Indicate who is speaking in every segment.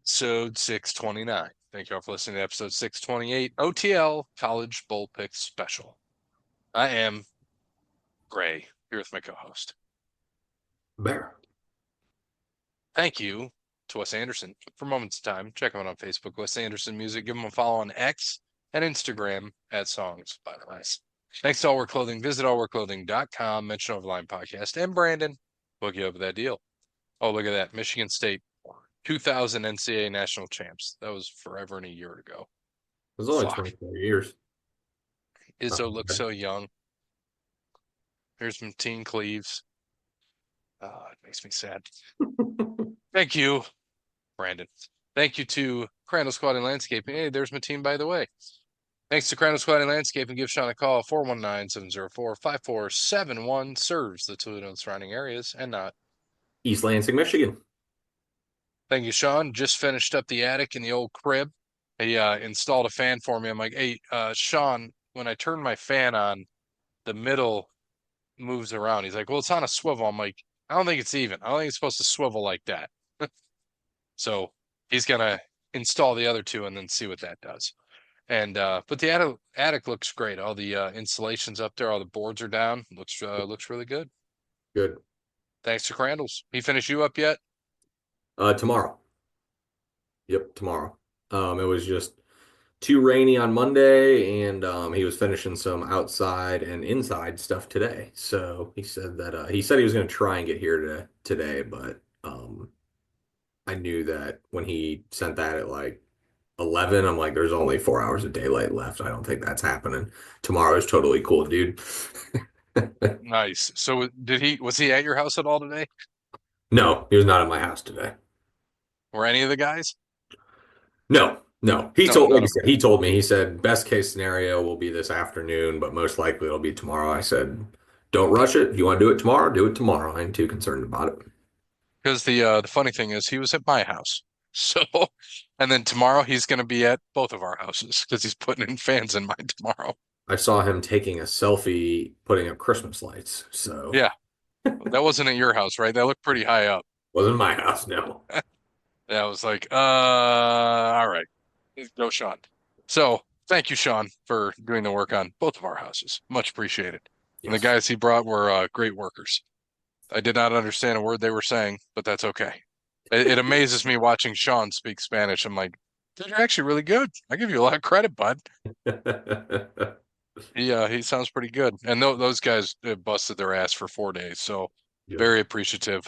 Speaker 1: episode 629. Thank you all for listening to episode 628, OTL College Bowl Picks Special. I am Gray, here with my co-host.
Speaker 2: Bear.
Speaker 1: Thank you to Wes Anderson for moments of time. Check him out on Facebook, Wes Anderson Music. Give him a follow on X and Instagram at Songs by Wes. Thanks to All Wear Clothing. Visit allwearclothing.com, mention Overline Podcast, and Brandon. Hook you up with that deal. Oh, look at that. Michigan State 2000 NCAA national champs. That was forever and a year ago.
Speaker 2: It was only 24 years.
Speaker 1: Izzo looks so young. Here's Mateen Cleaves. It makes me sad. Thank you, Brandon. Thank you to Crandall Squatting Landscaping. Hey, there's Mateen, by the way. Thanks to Crandall Squatting Landscaping. Give Sean a call, 419-704-5471. Serves the Toledo and surrounding areas and not
Speaker 2: East Lansing, Michigan.
Speaker 1: Thank you, Sean. Just finished up the attic in the old crib. He installed a fan for me. I'm like, hey, Sean, when I turn my fan on, the middle moves around. He's like, well, it's on a swivel. I'm like, I don't think it's even. I don't think it's supposed to swivel like that. So he's going to install the other two and then see what that does. And but the attic looks great. All the installations up there, all the boards are down. Looks really good.
Speaker 2: Good.
Speaker 1: Thanks to Crandall's. He finished you up yet?
Speaker 2: Tomorrow. Yep, tomorrow. It was just too rainy on Monday, and he was finishing some outside and inside stuff today. So he said that he was going to try and get here today, but I knew that when he sent that at like 11, I'm like, there's only 4 hours of daylight left. I don't think that's happening. Tomorrow is totally cool, dude.
Speaker 1: Nice. So was he at your house at all today?
Speaker 2: No, he was not at my house today.
Speaker 1: Were any of the guys?
Speaker 2: No. He
Speaker 1: He
Speaker 2: told me, he said, best case scenario will be this afternoon, but most likely it'll be tomorrow. I said, don't rush it. If you want to do it tomorrow, do it tomorrow. I ain't too concerned about it.
Speaker 1: Because the funny thing is he was at my house. So, and then tomorrow he's going to be at both of our houses because he's putting in fans in mine tomorrow.
Speaker 2: I saw him taking a selfie, putting up Christmas lights. So
Speaker 1: yeah, that wasn't at your house, right? That looked pretty high up.
Speaker 2: Wasn't my house, no.
Speaker 1: Yeah, I was like, all right, go Sean. So thank you, Sean, for doing the work on both of our houses. Much appreciated. Yes. And the guys he brought were great workers. I did not understand a word they were saying, but that's okay. It amazes me watching Sean speak Spanish. I'm like, dude, you're actually really good. I give you a lot of credit, bud. He sounds pretty good. And those guys busted their ass for 4 days. So very appreciative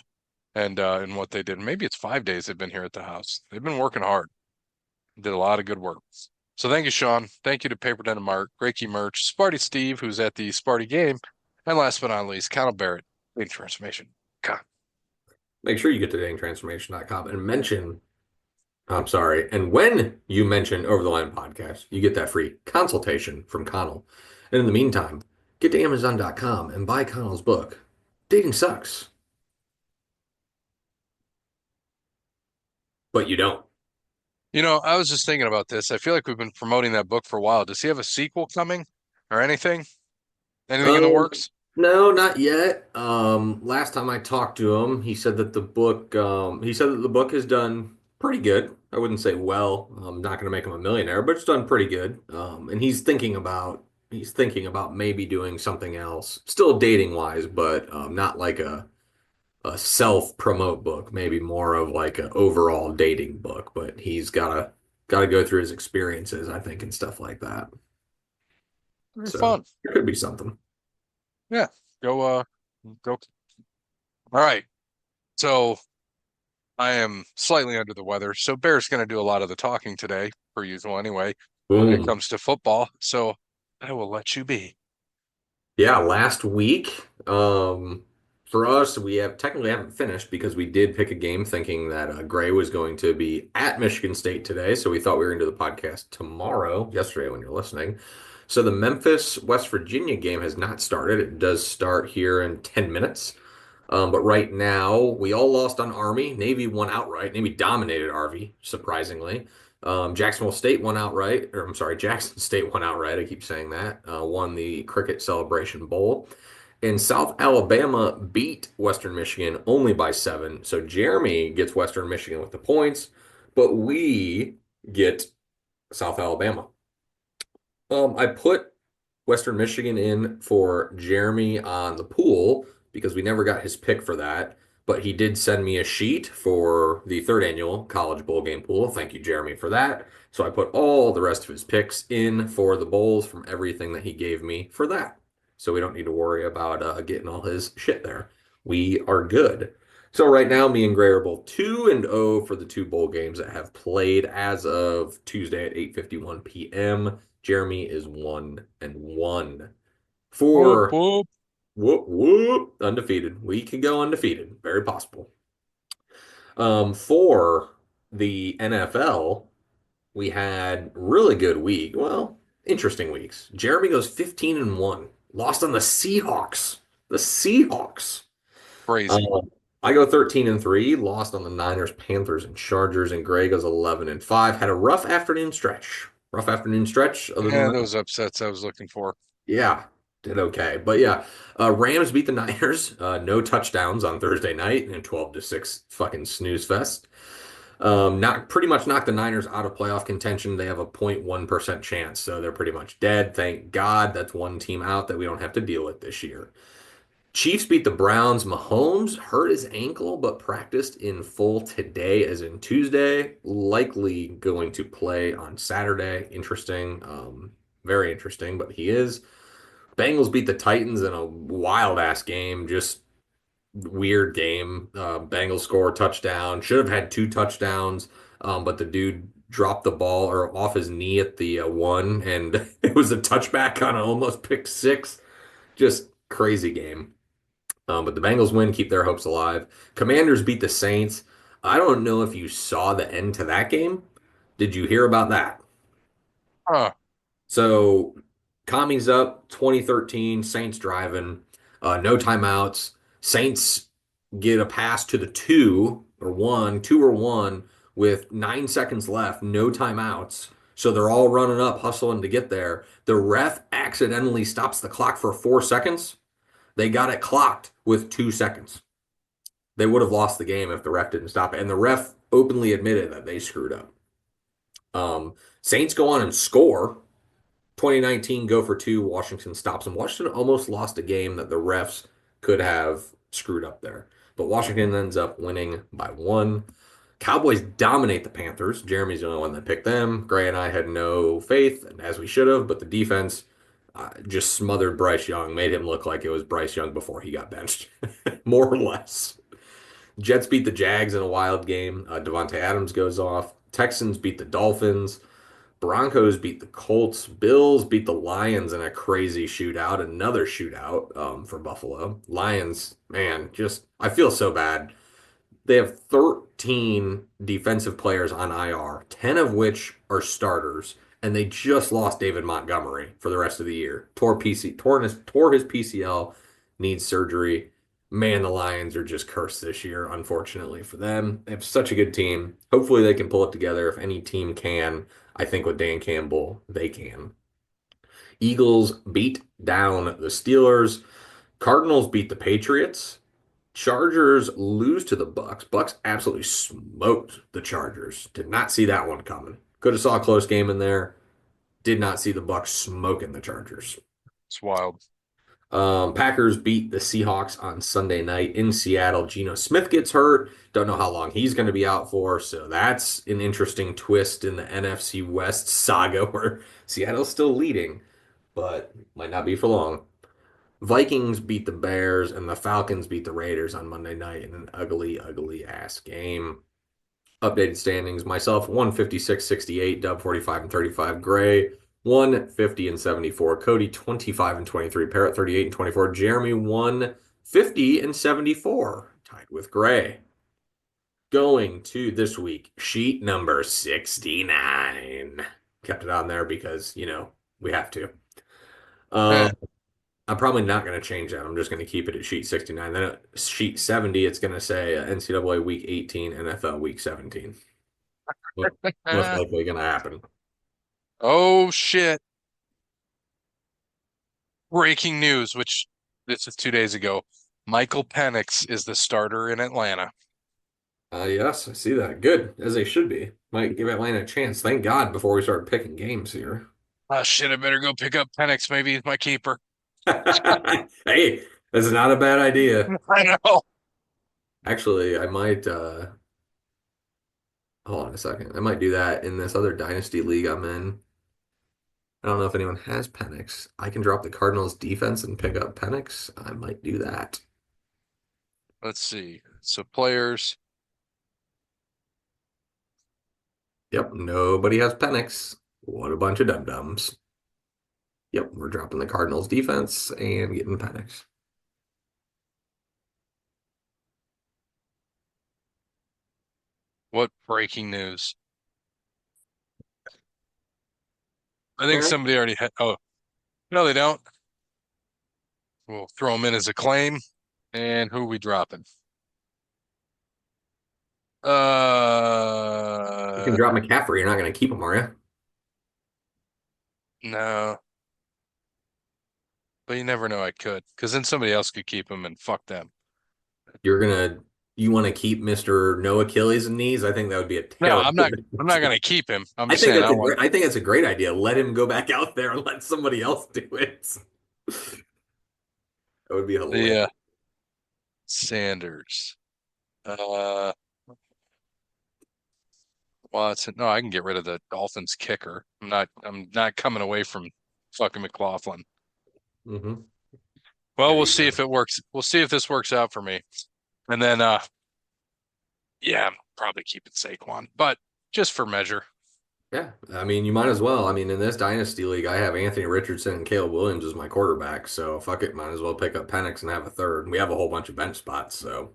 Speaker 1: and in what they did. Maybe it's 5 days they've been here at the house. They've been working hard. Did a lot of good work. So thank you, Sean. Thank you to Paper Den and Mark, Great Merch, Sparty Steve, who's at the Sparty game. And last but not least, Connell Barrett, Dating Transformation.
Speaker 2: Make sure you get to datingtransformation.com and mention, and when you mention Over the Line Podcast, you get that free consultation from Connell. And in the meantime, get to Amazon.com and buy Connell's book, Dating Sucks. But you don't.
Speaker 1: You know, I was just thinking about this. I feel like we've been promoting that book for a while. Does he have a sequel coming or anything? Anything in the works?
Speaker 2: No, not yet. Last time I talked to him, he said that the book has done pretty good. I wouldn't say well. I'm not going to make him a millionaire, but it's done pretty good. And he's thinking about maybe doing something else, still dating wise, but not like a self-promote book, maybe more of like an overall dating book. But he's gotta go through his experiences, I think, and stuff like that.
Speaker 1: So fun.
Speaker 2: It could be something.
Speaker 1: Yeah, go. All right. So I am slightly under the weather. So Bear's going to do a lot of the talking today, per usual anyway, when it comes to football. So I will let you be.
Speaker 2: Yeah, last week, for us, we haven't finished because we did pick a game thinking that Gray was going to be at Michigan State today. So we thought we were going to do the podcast yesterday when you're listening. So the Memphis, West Virginia game has not started. It does start here in 10 minutes. But right now, we all lost on Army. Navy won outright. Navy dominated Army, surprisingly. Jackson State won outright. Jackson State won outright. I keep saying that. Won the Cricket Celebration Bowl. And South Alabama beat Western Michigan only by 7. So Jeremy gets Western Michigan with the points. but we get South Alabama. I put Western Michigan in for Jeremy on the pool because we never got his pick for that. But he did send me a sheet for the third annual College Bowl game pool. Thank you, Jeremy, for that. So I put all the rest of his picks in for the bowls from everything that he gave me for that. So we don't need to worry about getting all his shit there. We are good. So right now, me and Gray are both 2-0 for the two bowl games that have played as of Tuesday at 8:51 p.m. Jeremy is 1-1
Speaker 1: Whoop,
Speaker 2: for
Speaker 1: whoop.
Speaker 2: whoop whoop undefeated. We can go undefeated, very possible. For the NFL, we had really good week. Well, interesting weeks. Jeremy goes 15-1, lost on the Seahawks. The Seahawks.
Speaker 1: Crazy.
Speaker 2: Um, I go 13-3, lost on the Niners, Panthers, and Chargers, and Gray goes 11-5. Had a rough afternoon stretch. Rough afternoon stretch. Other than
Speaker 1: Yeah,
Speaker 2: that,
Speaker 1: those upsets I was looking for.
Speaker 2: yeah, did okay. But yeah, Rams beat the Niners. No touchdowns on Thursday night in a 12-6 fucking snooze fest. Not pretty much knocked the Niners out of playoff contention. They have a 0.1% chance, so they're pretty much dead. Thank God that's one team out that we don't have to deal with this year. Chiefs beat the Browns. Mahomes hurt his ankle, but practiced in full today, as in Tuesday. Likely going to play on Saturday. Interesting. Very interesting, but he is. Bengals beat the Titans in a wild ass game. Just weird game. Bengals score a touchdown. Should have had two touchdowns, but the dude dropped the ball or off his knee at the one, and it was a touchback on an almost pick six. Just crazy game. But the Bengals win, keep their hopes alive. Commanders beat the Saints. I don't know if you saw the end to that game. Did you hear about that?
Speaker 1: Huh.
Speaker 2: So, Commies up 2013, Saints driving, no timeouts. Saints get a pass to the two or one with 9 seconds left, no timeouts. So they're all running up, hustling to get there. The ref accidentally stops the clock for 4 seconds. They got it clocked with 2 seconds. They would have lost the game if the ref didn't stop it. And the ref openly admitted that they screwed up. Saints go on and score. 2019 go for two. Washington stops them. Washington almost lost a game that the refs could have screwed up there. But Washington ends up winning by one. Cowboys dominate the Panthers. Jeremy's the only one that picked them. Gray and I had no faith, as we should have, but the defense just smothered Bryce Young, made him look like it was Bryce Young before he got benched, more or less. Jets beat the Jags in a wild game. Devontae Adams goes off. Texans beat the Dolphins. Broncos beat the Colts. Bills beat the Lions in a crazy shootout. Another shootout for Buffalo. Lions, man, just I feel so bad. They have 13 defensive players on IR, 10 of which are starters, and they just lost David Montgomery for the rest of the year. Tore his PCL, needs surgery. Man, the Lions are just cursed this year, unfortunately for them. They have such a good team. Hopefully they can pull it together. If any team can, I think with Dan Campbell, they can. Eagles beat down the Steelers. Cardinals beat the Patriots. Chargers lose to the Bucks. Bucks absolutely smoked the Chargers. Did not see that one coming. Could have saw a close game in there. Did not see the Bucks smoking the Chargers.
Speaker 1: It's wild.
Speaker 2: Packers beat the Seahawks on Sunday night in Seattle. Geno Smith gets hurt. Don't know how long he's going to be out for. So that's an interesting twist in the NFC West saga where Seattle's still leading, but might not be for long. Vikings beat the Bears and the Falcons beat the Raiders on Monday night in an ugly, ugly ass game. Updated standings myself 156-68, Dub 45-35, Gray 150-74, Cody 25-23, Parrot 38-24, Jeremy 150-74, tied with Gray. Going to this week, sheet number 69. Kept it on there because, we have to.
Speaker 1: Eh,
Speaker 2: I'm probably not going to change that. I'm just going to keep it at sheet 69. Then at sheet 70, it's going to say NCAA week 18, NFL week 17. Most likely going to happen.
Speaker 1: oh shit. Breaking news, which this is 2 days ago. Michael Penix is the starter in Atlanta.
Speaker 2: Yes, I see that. Good, as they should be. Might give Atlanta a chance. Thank God before we start picking games here.
Speaker 1: Oh shit, I better go pick up Penix. Maybe he's my keeper.
Speaker 2: Hey, that's not a bad idea.
Speaker 1: I know.
Speaker 2: Actually, I might hold on a second. I might do that in this other dynasty league I'm in. I don't know if anyone has Penix. I can drop the Cardinals defense and pick up Penix. I might do that.
Speaker 1: Let's see. So players.
Speaker 2: Yep, nobody has Penix. What a bunch of dum-dums. Yep, we're dropping the Cardinals defense and getting Penix.
Speaker 1: What breaking news? I think
Speaker 2: Yeah.
Speaker 1: somebody already had. Oh, no, they don't. We'll throw them in as a claim. And who are we dropping?
Speaker 2: You can
Speaker 1: Uh,
Speaker 2: drop McCaffrey. You're not going to keep him, are you?
Speaker 1: no. But you never know. I could, because then somebody else could keep him and fuck them.
Speaker 2: You want to keep Mr. No Achilles and knees? I think that would be a
Speaker 1: No,
Speaker 2: terrible.
Speaker 1: I'm not gonna keep him. I'm just saying I want.
Speaker 2: I think that's a great idea. Let him go back out there and let somebody else do it. That would be hilarious.
Speaker 1: The Sanders. Uh, Watson. No, I can get rid of the Dolphins kicker. I'm not coming away from fucking McLaughlin.
Speaker 2: Hmm.
Speaker 1: Well,
Speaker 2: There
Speaker 1: we'll
Speaker 2: you
Speaker 1: see
Speaker 2: go.
Speaker 1: if it works. We'll see if this works out for me. And then yeah, I'm probably keeping Saquon, but just for measure.
Speaker 2: Yeah, I mean, you might as well. I mean, in this dynasty league, I have Anthony Richardson and Caleb Williams as my quarterback. So fuck it, might as well pick up Penix and have a third. We have a whole bunch of bench spots. So
Speaker 1: Hell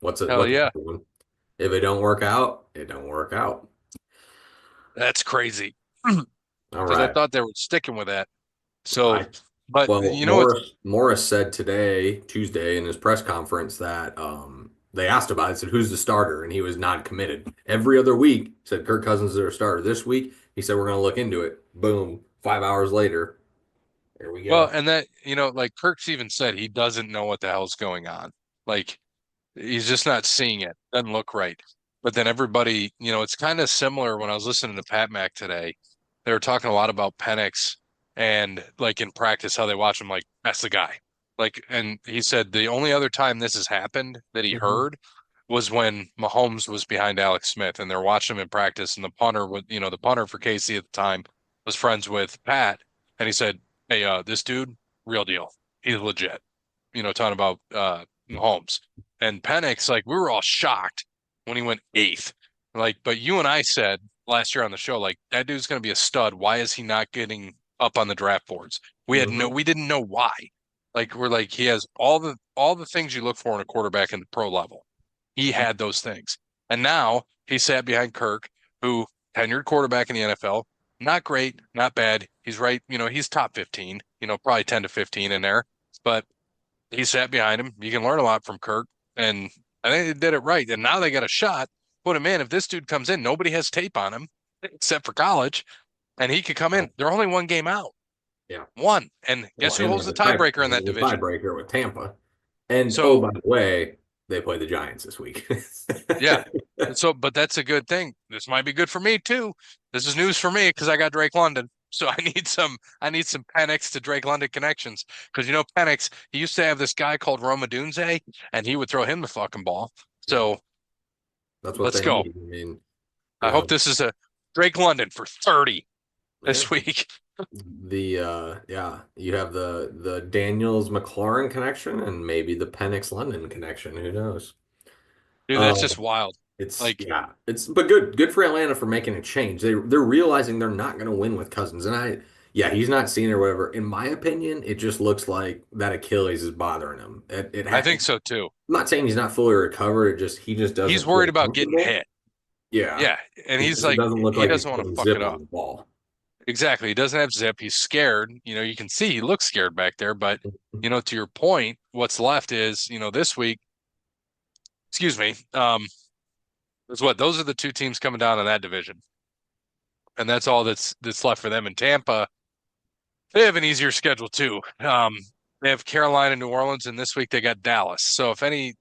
Speaker 2: what's
Speaker 1: yeah.
Speaker 2: one? If it don't work out, it don't work out.
Speaker 1: That's crazy.
Speaker 2: All
Speaker 1: Because I
Speaker 2: right.
Speaker 1: thought they were sticking with that. So,
Speaker 2: I
Speaker 1: but
Speaker 2: Well,
Speaker 1: you know what?
Speaker 2: Morris said today, Tuesday, in his press conference that they asked about it, said, who's the starter? And he was not committed. Every other week, said Kirk Cousins is their starter. This week, he said, we're going to look into it. Boom. 5 hours later, there we
Speaker 1: Well,
Speaker 2: go.
Speaker 1: and that, like Kirk's even said he doesn't know what the hell's going on. Like he's just not seeing it. Doesn't look right. But then everybody, it's kind of similar when I was listening to Pat Mac today. They were talking a lot about Penix and like in practice how they watch him like that's the guy. Like and he said the only other time this has happened that he
Speaker 2: Mhm.
Speaker 1: heard was when Mahomes was behind Alex Smith and they're watching him in practice and the punter would, the punter for KC at the time was friends with Pat and he said, "Hey, this dude, real deal. He's legit." Talking about Mahomes. And Penix, like we were all shocked when he went eighth. Like, but you and I said last year on the show, like that dude's going to be a stud. Why is he not getting up on the draft boards?
Speaker 2: Mhm.
Speaker 1: We didn't know why. Like we're like he has all the things you look for in a quarterback in the pro level. He had those things, and now he sat behind Kirk, who tenured quarterback in the NFL. Not great, not bad. He's right. He's top 15. Probably 10 to 15 in there, but he sat behind him. You can learn a lot from Kirk, and I think they did it right. And now they got a shot. Put him in. If this dude comes in, nobody has tape on him except for college, and he could come in. They're only one game out.
Speaker 2: Yeah.
Speaker 1: One. And
Speaker 2: Well,
Speaker 1: guess who
Speaker 2: and
Speaker 1: holds
Speaker 2: there's
Speaker 1: the
Speaker 2: a tie,
Speaker 1: tiebreaker in that
Speaker 2: there's a
Speaker 1: division?
Speaker 2: tiebreaker with Tampa. And oh,
Speaker 1: So
Speaker 2: by the way, they play the Giants this week.
Speaker 1: yeah. So, but that's a good thing. This might be good for me too. This is news for me because I got Drake London. So I need some Penix to Drake London connections. Because Penix, he used to have this guy called Roma Dunze, and he would throw him the fucking ball.
Speaker 2: Yeah,
Speaker 1: So
Speaker 2: that's what
Speaker 1: let's
Speaker 2: they
Speaker 1: go.
Speaker 2: need. I mean,
Speaker 1: I hope this is a Drake London for 30
Speaker 2: yeah.
Speaker 1: this week.
Speaker 2: Yeah, you have the Daniels McLaurin connection and maybe the Penix London connection. Who knows?
Speaker 1: Dude, that's
Speaker 2: Uh,
Speaker 1: just wild. Like,
Speaker 2: it's but good for Atlanta for making a change. They're realizing they're not going to win with Cousins, and he's not seen it or whatever. In my opinion, it just looks like that Achilles is bothering him.
Speaker 1: I think so too.
Speaker 2: I'm not saying he's not fully recovered. He just
Speaker 1: He's
Speaker 2: doesn't
Speaker 1: worried
Speaker 2: feel
Speaker 1: about getting
Speaker 2: comfortable.
Speaker 1: hit.
Speaker 2: Yeah,
Speaker 1: Yeah. And
Speaker 2: it
Speaker 1: he's
Speaker 2: just
Speaker 1: like,
Speaker 2: doesn't look
Speaker 1: he
Speaker 2: like he's
Speaker 1: doesn't want to
Speaker 2: putting
Speaker 1: fuck
Speaker 2: zip
Speaker 1: it
Speaker 2: on
Speaker 1: up.
Speaker 2: the ball.
Speaker 1: Exactly. He doesn't have zip. He's scared. You can see he looks scared back there. But, to your point, what's left is, this week, excuse me, is what? Those are the two teams coming down in that division. And that's all that's left for them in Tampa. They have an easier schedule too. They have Carolina, New Orleans, and this week they got Dallas. So if any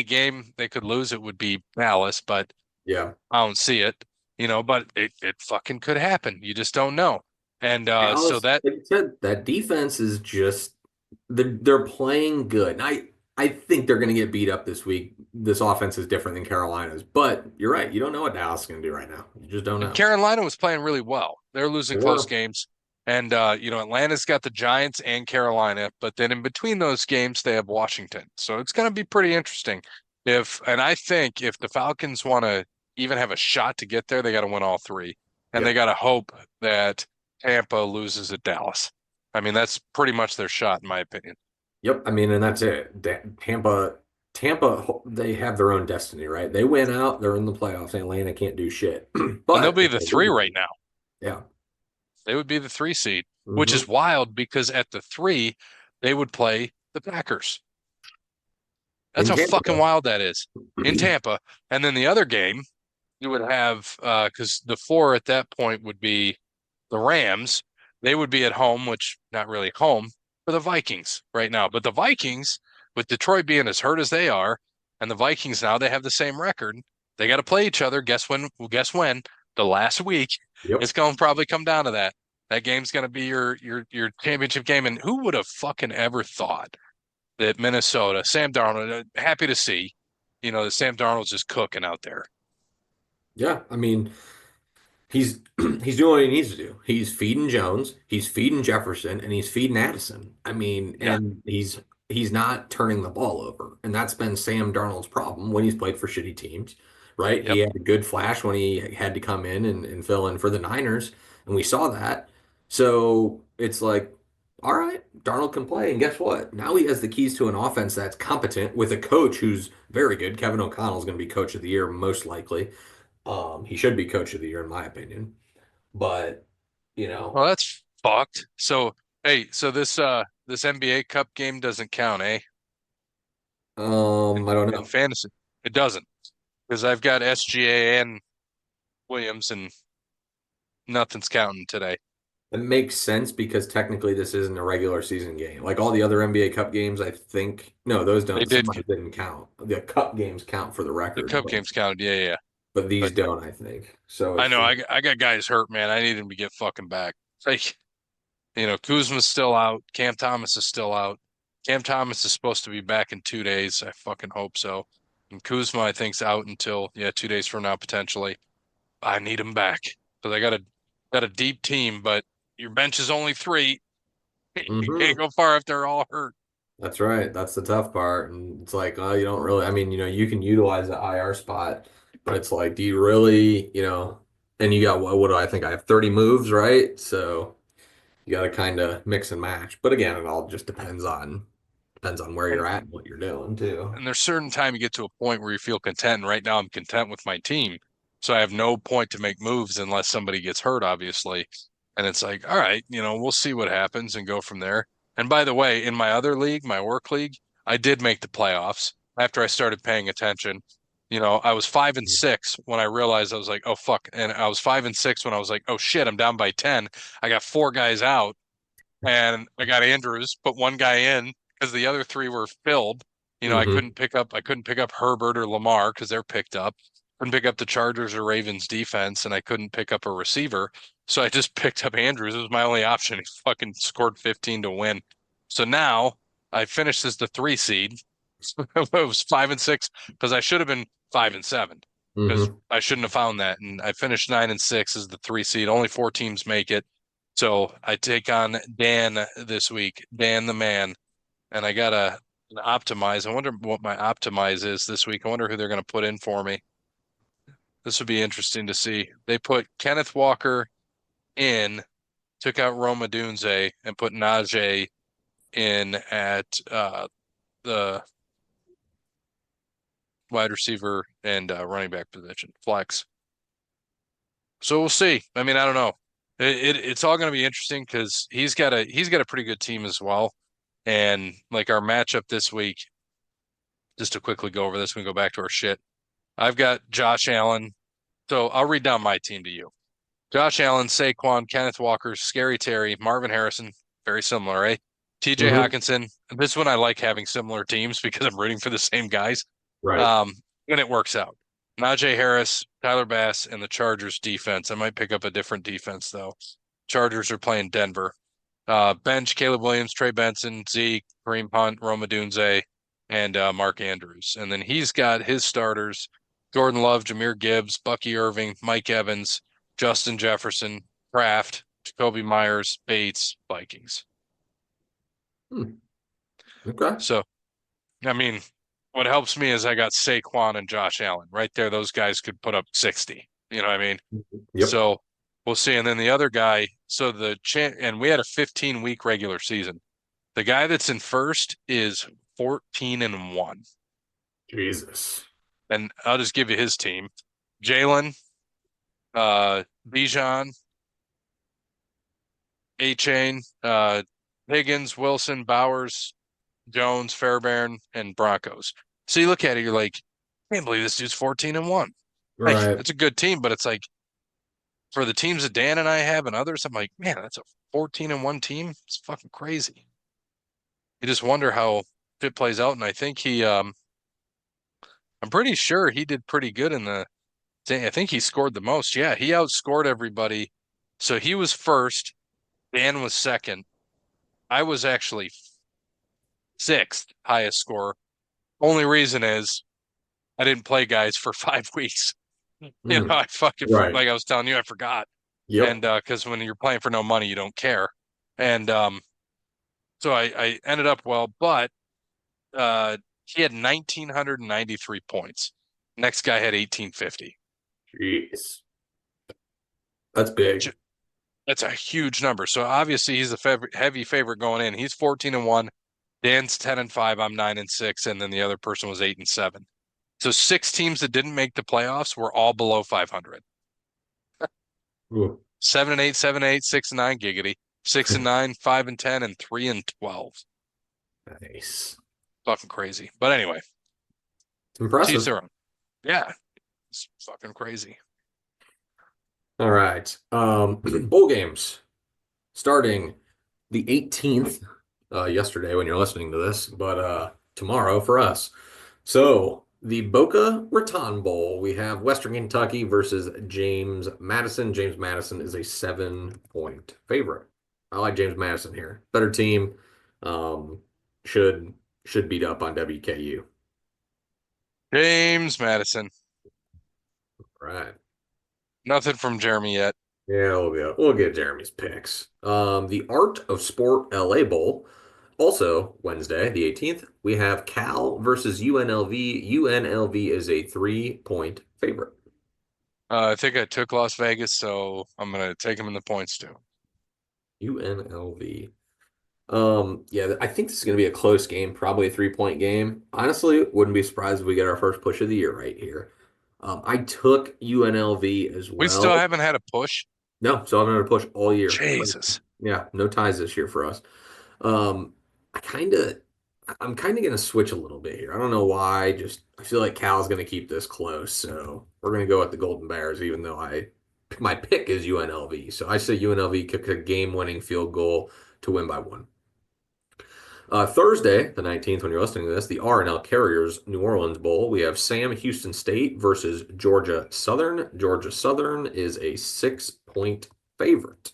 Speaker 1: game they could lose, it would be Dallas, but
Speaker 2: Yeah,
Speaker 1: I don't see it. but it fucking could happen. You just don't know. And so
Speaker 2: Dallas,
Speaker 1: that
Speaker 2: like you said, that defense is just they're playing good. And I think they're going to get beat up this week. This offense is different than Carolina's, but you're right. You don't know what Dallas is going to do right now. You just don't
Speaker 1: and
Speaker 2: know.
Speaker 1: Carolina was playing really well. They're losing
Speaker 2: They
Speaker 1: close
Speaker 2: were.
Speaker 1: games. And Atlanta's got the Giants and Carolina, but then in between those games they have Washington. So it's going to be pretty interesting. And I think if the Falcons want to even have a shot to get there, they got to win all three. And they
Speaker 2: Yep.
Speaker 1: got to hope that Tampa loses at Dallas. I mean, that's pretty much their shot, in my opinion.
Speaker 2: Yep. I mean, and that's it. Tampa, they have their own destiny, right? They win out, they're in the playoffs. Atlanta can't do shit.
Speaker 1: And they'll
Speaker 2: But
Speaker 1: be
Speaker 2: if
Speaker 1: the
Speaker 2: they
Speaker 1: three
Speaker 2: lose,
Speaker 1: right now.
Speaker 2: yeah.
Speaker 1: They would be the 3 seed, which
Speaker 2: Hmm.
Speaker 1: is wild because at the 3, they would play the Packers. That's
Speaker 2: In
Speaker 1: how
Speaker 2: Tampa,
Speaker 1: fucking wild that is in Tampa. And then the other game, you would have because the 4 at that point would be the Rams. They would be at home, which not really home for the Vikings right now. But the Vikings, with Detroit being as hurt as they are, and the Vikings now they have the same record. They got to play each other. Guess when? Well, guess when? The last week.
Speaker 2: yep.
Speaker 1: It's going to probably come down to that. That game's going to be your championship game. And who would have fucking ever thought that Minnesota, Sam Darnold, happy to see, that Sam Darnold's just cooking out there.
Speaker 2: Yeah. I mean, he's he's doing what he needs to do. He's feeding Jones, he's feeding Jefferson, and he's feeding Addison. I mean,
Speaker 1: Yeah.
Speaker 2: and he's not turning the ball over. And that's been Sam Darnold's problem when he's played for shitty teams, right? He
Speaker 1: Yep.
Speaker 2: had a good flash when he had to come in and fill in for the Niners, and we saw that. So it's like, all right, Darnold can play, and guess what? Now he has the keys to an offense that's competent with a coach who's very good. Kevin O'Connell is going to be coach of the year most likely. He should be coach of the year in my opinion. But, you know,
Speaker 1: Well, that's fucked. So, hey, so this NBA Cup game doesn't count, eh?
Speaker 2: I don't
Speaker 1: In
Speaker 2: know.
Speaker 1: fantasy. It doesn't. Because I've got SGA and Williams and nothing's counting today.
Speaker 2: It makes sense because technically this isn't a regular season game. Like all the other NBA Cup games, I think, no, those
Speaker 1: They
Speaker 2: don't,
Speaker 1: did
Speaker 2: some of it didn't count. The Cup games count for the
Speaker 1: the
Speaker 2: record,
Speaker 1: Cup games counted, yeah, yeah. Yeah.
Speaker 2: but these
Speaker 1: But
Speaker 2: don't, I think. So
Speaker 1: I
Speaker 2: it's
Speaker 1: know
Speaker 2: just,
Speaker 1: I got guys hurt, man. I need them to get fucking back. Like, Kuzma's still out. Cam Thomas is still out. Cam Thomas is supposed to be back in 2 days. I fucking hope so. And Kuzma, I think's out until 2 days from now potentially. I need him back because I got a deep team, but your bench is only three. You can't
Speaker 2: hmm.
Speaker 1: go far if they're all hurt.
Speaker 2: That's right. That's the tough part. And it's like, oh, you don't really, I mean, you can utilize the IR spot, but it's like, do you really, and you got what do I think? I have 30 moves, right? So you got to kind of mix and match. But again, it all just depends on where
Speaker 1: And
Speaker 2: you're at and what you're doing too.
Speaker 1: and there's certain time you get to a point where you feel content. And right now I'm content with my team. So I have no point to make moves unless somebody gets hurt, obviously. And it's like, all right, we'll see what happens and go from there. And by the way, in my other league, my work league, I did make the playoffs after I started paying attention. I was 5-6 when I realized I was like, oh fuck. And I was 5-6 when I was like, oh shit, I'm down by 10. I got 4 guys out and I got Andrews, put one guy in because the other 3 were filled.
Speaker 2: Hmm.
Speaker 1: I couldn't pick up Herbert or Lamar because they're picked up. Couldn't pick up the Chargers or Ravens defense, and I couldn't pick up a receiver. So I just picked up Andrews. It was my only option. He fucking scored 15 to win. So now I finished as the 3 seed. It was 5-6 because I should have been 5-7 because
Speaker 2: Hmm.
Speaker 1: I shouldn't have found that. And I finished 9-6 as the 3 seed. Only 4 teams make it. So I take on Dan this week, Dan the man, and I got an optimize. I wonder what my optimize is this week. I wonder who they're going to put in for me. This would be interesting to see. They put Kenneth Walker in, took out Roma Dunze, and put Najee in at the wide receiver and running back position, flex. So we'll see. I mean, I don't know. It's all going to be interesting because he's got a pretty good team as well. And like our matchup this week, just to quickly go over this, we go back to our shit. I've got Josh Allen. So I'll read down my team to you. Josh Allen, Saquon, Kenneth Walker, Scary Terry, Marvin Harrison, very similar, right? TJ
Speaker 2: Hmm.
Speaker 1: Hawkinson. This is when I like having similar teams because I'm rooting for the same guys.
Speaker 2: Right.
Speaker 1: Um, and it works out. Najee Harris, Tyler Bass, and the Chargers defense. I might pick up a different defense though. Chargers are playing Denver. Bench, Caleb Williams, Trey Benson, Zeke, Kareem Hunt, Roma Dunze, and Mark Andrews. And then he's got his starters, Jordan Love, Jahmyr Gibbs, Bucky Irving, Mike Evans, Justin Jefferson, Kraft, Jacoby Myers, Bates, Vikings.
Speaker 2: Hmm. Okay.
Speaker 1: So, I mean, what helps me is I got Saquon and Josh Allen right there. Those guys could put up 60. You know what I mean?
Speaker 2: Yep.
Speaker 1: So we'll see. And then the other guy, so and we had a 15-week regular season. The guy that's in first is 14-1.
Speaker 2: Jesus.
Speaker 1: And I'll just give you his team. Jalen, Bijan, A-Chain, Higgins, Wilson, Bowers, Jones, Fairbairn, and Broncos. So you look at it, you're like, I can't believe this dude's 14-1. Like,
Speaker 2: Right.
Speaker 1: it's a good team, but it's like for the teams that Dan and I have and others, I'm like, man, that's a 14-1 team. It's fucking crazy. You just wonder how it plays out. And I think I'm pretty sure he did pretty good in I think he scored the most. Yeah, he outscored everybody. So he was first. Dan was second. I was actually sixth highest score. Only reason is I didn't play guys for 5 weeks.
Speaker 2: Mm.
Speaker 1: I fucking,
Speaker 2: Right.
Speaker 1: like I was telling you, I forgot.
Speaker 2: Yep.
Speaker 1: And because when you're playing for no money, you don't care. And so I ended up well, but uh, he had 1,993 points. Next guy had 1,850.
Speaker 2: Jeez. That's big.
Speaker 1: That's a huge number. So obviously he's a heavy favorite going in. He's 14-1. Dan's 10-5. I'm 9-6, and then the other person was 8-7. So six teams that didn't make the playoffs were all below 500.
Speaker 2: Ooh.
Speaker 1: 7-8, 7-8, 6-9, giggity. 6-9, 5-10, and 3-12.
Speaker 2: Nice.
Speaker 1: Fucking crazy. But anyway,
Speaker 2: It's
Speaker 1: teach
Speaker 2: impressive.
Speaker 1: their own. Yeah, it's fucking crazy.
Speaker 2: All right. Bowl games starting the 18th, yesterday when you're listening to this, but tomorrow for us. So the Boca Raton Bowl, we have Western Kentucky versus James Madison. James Madison is a 7-point favorite. I like James Madison here. Better team. Um, should should beat up on WKU.
Speaker 1: James Madison.
Speaker 2: Right.
Speaker 1: Nothing from Jeremy yet.
Speaker 2: Yeah, we'll get Jeremy's picks. The Art of Sport LA Bowl, also Wednesday, the 18th, we have Cal versus UNLV. UNLV is a 3-point favorite.
Speaker 1: I think I took Las Vegas, so I'm gonna take him in the points too.
Speaker 2: UNLV. Yeah, I think this is going to be a close game, probably a 3-point game. Honestly, wouldn't be surprised if we get our first push of the year right here. I took UNLV as
Speaker 1: We still
Speaker 2: well.
Speaker 1: haven't had a push.
Speaker 2: No, so I'm going to push all year.
Speaker 1: Jesus.
Speaker 2: Yeah, no ties this year for us. Um, I kind of, I'm kind of going to switch a little bit here. I don't know why. Just I feel like Cal's going to keep this close, so we're going to go with the Golden Bears, even though my pick is UNLV. So I say UNLV kick a game-winning field goal to win by one. Thursday, the 19th, when you're listening to this, the R&L Carriers New Orleans Bowl. We have Sam Houston State versus Georgia Southern. Georgia Southern is a 6-point favorite.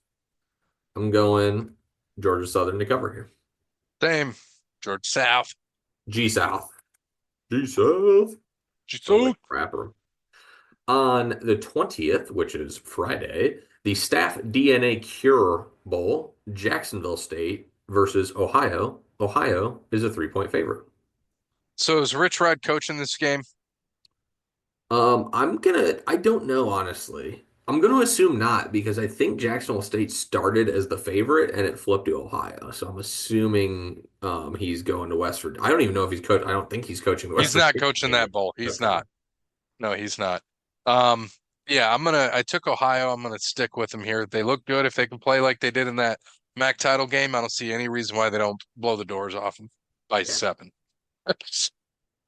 Speaker 2: I'm going Georgia Southern to cover here.
Speaker 1: Same. George South.
Speaker 2: G South. G South. Sounds like
Speaker 1: Jesus.
Speaker 2: a rapper. On the 20th, which is Friday, the Staff DNA Cure Bowl, Jacksonville State versus Ohio. Ohio is a 3-point favorite.
Speaker 1: So is Rich Rod coaching this game?
Speaker 2: I don't know, honestly. I'm gonna assume not because I think Jacksonville State started as the favorite and it flipped to Ohio. So I'm assuming he's going to West Virginia. I don't even know if he's coach. I don't think he's coaching the West
Speaker 1: He's not
Speaker 2: Virginia
Speaker 1: coaching
Speaker 2: game.
Speaker 1: that bowl. He's
Speaker 2: Okay.
Speaker 1: not. No, he's not. Um, yeah, I took Ohio. I'm gonna stick with them here. They look good. If they can play like they did in that MAC title game, I don't see any reason why they don't blow the doors off them by
Speaker 2: Yeah.
Speaker 1: 7.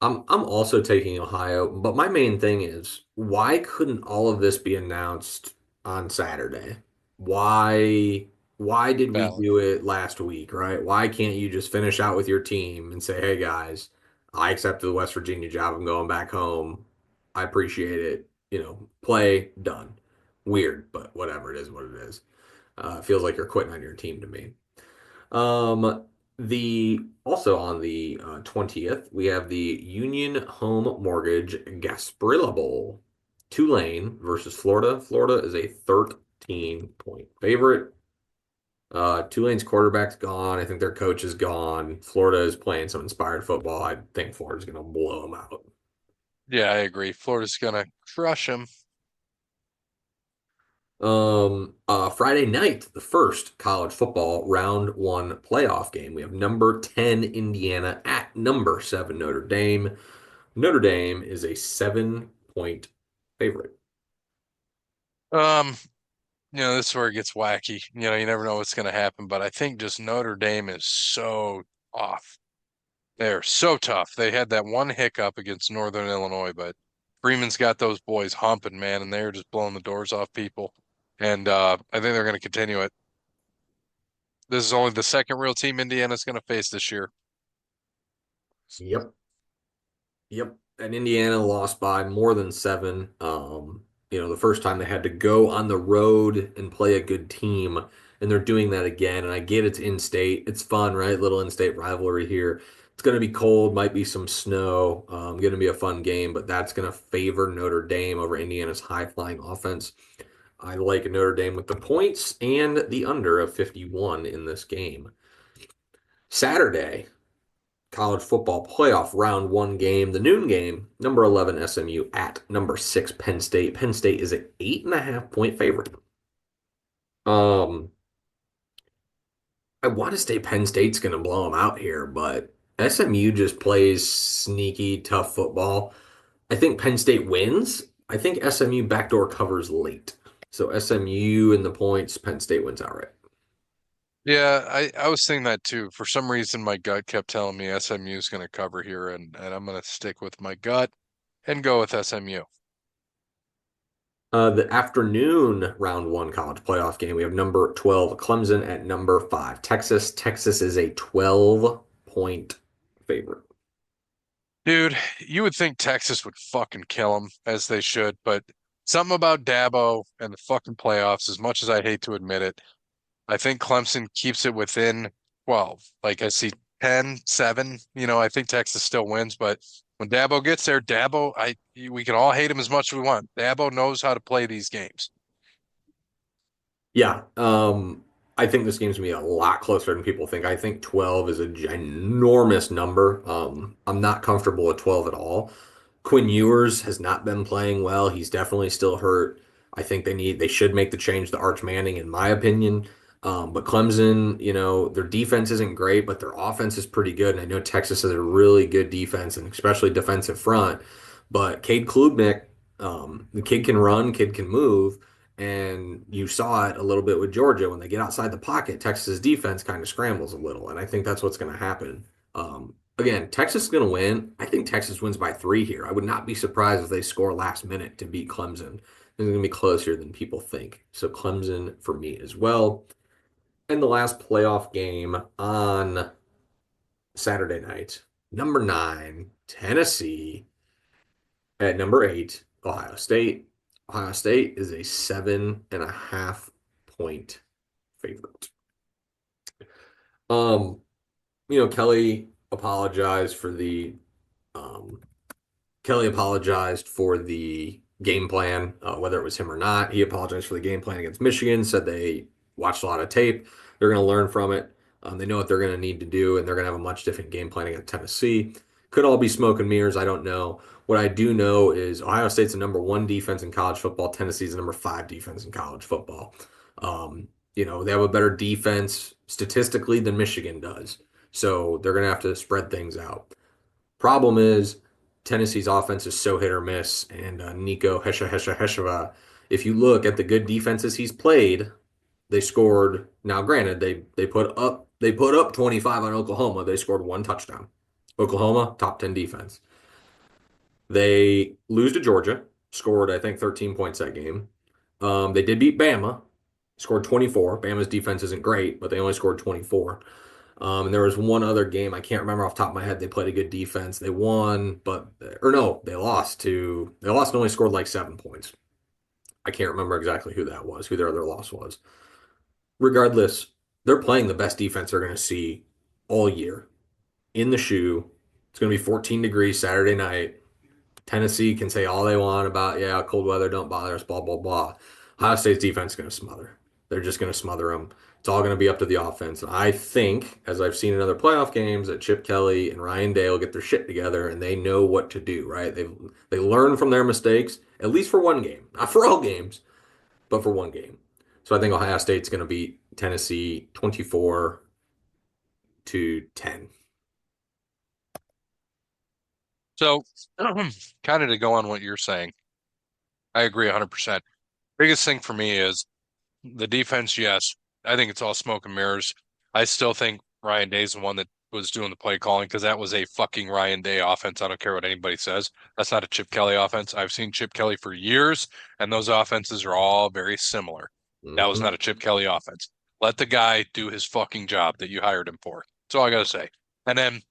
Speaker 2: I'm also taking Ohio, but my main thing is why couldn't all of this be announced on Saturday? Why did we
Speaker 1: Valid.
Speaker 2: do it last week, right? Why can't you just finish out with your team and say, "Hey guys, I accepted the West Virginia job. I'm going back home. I appreciate it. Play done. Weird, but whatever, it is what it is. It feels like you're quitting on your team to me. Um, the also on the 20th, we have the Union Home Mortgage Gasparilla Bowl. Tulane versus Florida. Florida is a 13-point favorite. Tulane's quarterback's gone. I think their coach is gone. Florida is playing some inspired football. I think Florida's going to blow them out.
Speaker 1: Yeah, I agree. Florida's gonna crush them.
Speaker 2: Friday night, the first college football round one playoff game. We have number 10 Indiana at number 7 Notre Dame. Notre Dame is a 7-point favorite.
Speaker 1: Um, this is where it gets wacky. You never know what's gonna happen, but I think just Notre Dame is so off. They're so tough. They had that one hiccup against Northern Illinois, but Freeman's got those boys humping, man, and they're just blowing the doors off people. And I think they're going to continue it. This is only the second real team Indiana's going to face this year.
Speaker 2: Yep. Yep. And Indiana lost by more than 7. The first time they had to go on the road and play a good team, and they're doing that again. And I get it's in-state. It's fun, right? Little in-state rivalry here. It's going to be cold, might be some snow. Going to be a fun game, but that's going to favor Notre Dame over Indiana's high-flying offense. I like Notre Dame with the points and the under of 51 in this game. Saturday, college football playoff round one game, the noon game, number 11 SMU at number 6 Penn State. Penn State is an 8.5-point favorite. I want to say Penn State's going to blow them out here, but SMU just plays sneaky, tough football. I think Penn State wins. I think SMU backdoor covers late. So SMU in the points, Penn State wins outright.
Speaker 1: Yeah, I was thinking that too. For some reason, my gut kept telling me SMU is going to cover here, and I'm going to stick with my gut and go with SMU.
Speaker 2: The afternoon round one college playoff game, we have number 12 Clemson at number 5 Texas. Texas is a 12-point favorite.
Speaker 1: Dude, you would think Texas would fucking kill them as they should, but something about Dabo and the fucking playoffs, as much as I hate to admit it, I think Clemson keeps it within 12. Like I see 10-7. I think Texas still wins, but when Dabo gets there, we can all hate him as much as we want. Dabo knows how to play these games.
Speaker 2: Yeah, I think this game's gonna be a lot closer than people think. I think 12 is a ginormous number. I'm not comfortable with 12 at all. Quinn Ewers has not been playing well. He's definitely still hurt. I think they should make the change to Arch Manning, in my opinion. But Clemson, their defense isn't great, but their offense is pretty good. And I know Texas has a really good defense and especially defensive front. But Cade Klubnik, the kid can run, kid can move. And you saw it a little bit with Georgia. When they get outside the pocket, Texas' defense kind of scrambles a little. And I think that's what's going to happen. Again, Texas is going to win. I think Texas wins by 3 here. I would not be surprised if they score last minute to beat Clemson. It's going to be closer than people think. So Clemson for me as well. And the last playoff game on Saturday night, number 9, Tennessee at number 8, Ohio State. Ohio State is a 7.5-point favorite. Um, Kelly apologized for the um, Kelly apologized for the game plan, whether it was him or not. He apologized for the game plan against Michigan, said they watched a lot of tape. They're going to learn from it. They know what they're going to need to do, and they're going to have a much different game plan against Tennessee. Could all be smoke and mirrors. I don't know. What I do know is Ohio State's the number 1 defense in college football. Tennessee's the number 5 defense in college football. They have a better defense statistically than Michigan does. So they're going to have to spread things out. Problem is, Tennessee's offense is so hit or miss, and Nico Hesheva, if you look at the good defenses he's played, they scored. Now, granted, they put up 25 on Oklahoma. They scored 1 touchdown. Oklahoma, top 10 defense. They lose to Georgia, scored I think 13 points that game. They did beat Bama, scored 24. Bama's defense isn't great, but they only scored 24. And there was one other game I can't remember off the top of my head. They played a good defense. They won, but or no, they lost and only scored like 7 points. I can't remember exactly who that was, who their other loss was. Regardless, they're playing the best defense they're going to see all year in the shoe. It's going to be 14 degrees Saturday night. Tennessee can say all they want about, yeah, cold weather, don't bother us, blah, blah, blah. Ohio State's defense is going to smother. They're just going to smother them. It's all going to be up to the offense. And I think, as I've seen in other playoff games, that Chip Kelly and Ryan Day get their shit together and they know what to do, right? They learn from their mistakes, at least for one game. Not for all games, but for one game. So I think Ohio State's going to beat Tennessee 24-10.
Speaker 1: So, kind of to go on what you're saying, I agree 100%. Biggest thing for me is the defense. Yes, I think it's all smoke and mirrors. I still think Ryan Day's the one that was doing the play calling because that was a fucking Ryan Day offense. I don't care what anybody says. That's not a Chip Kelly offense. I've seen Chip Kelly for years, and those offenses are all very similar. That was
Speaker 2: Mm-hmm.
Speaker 1: not a Chip Kelly offense. Let the guy do his fucking job that you hired him for. That's all I got to say. And then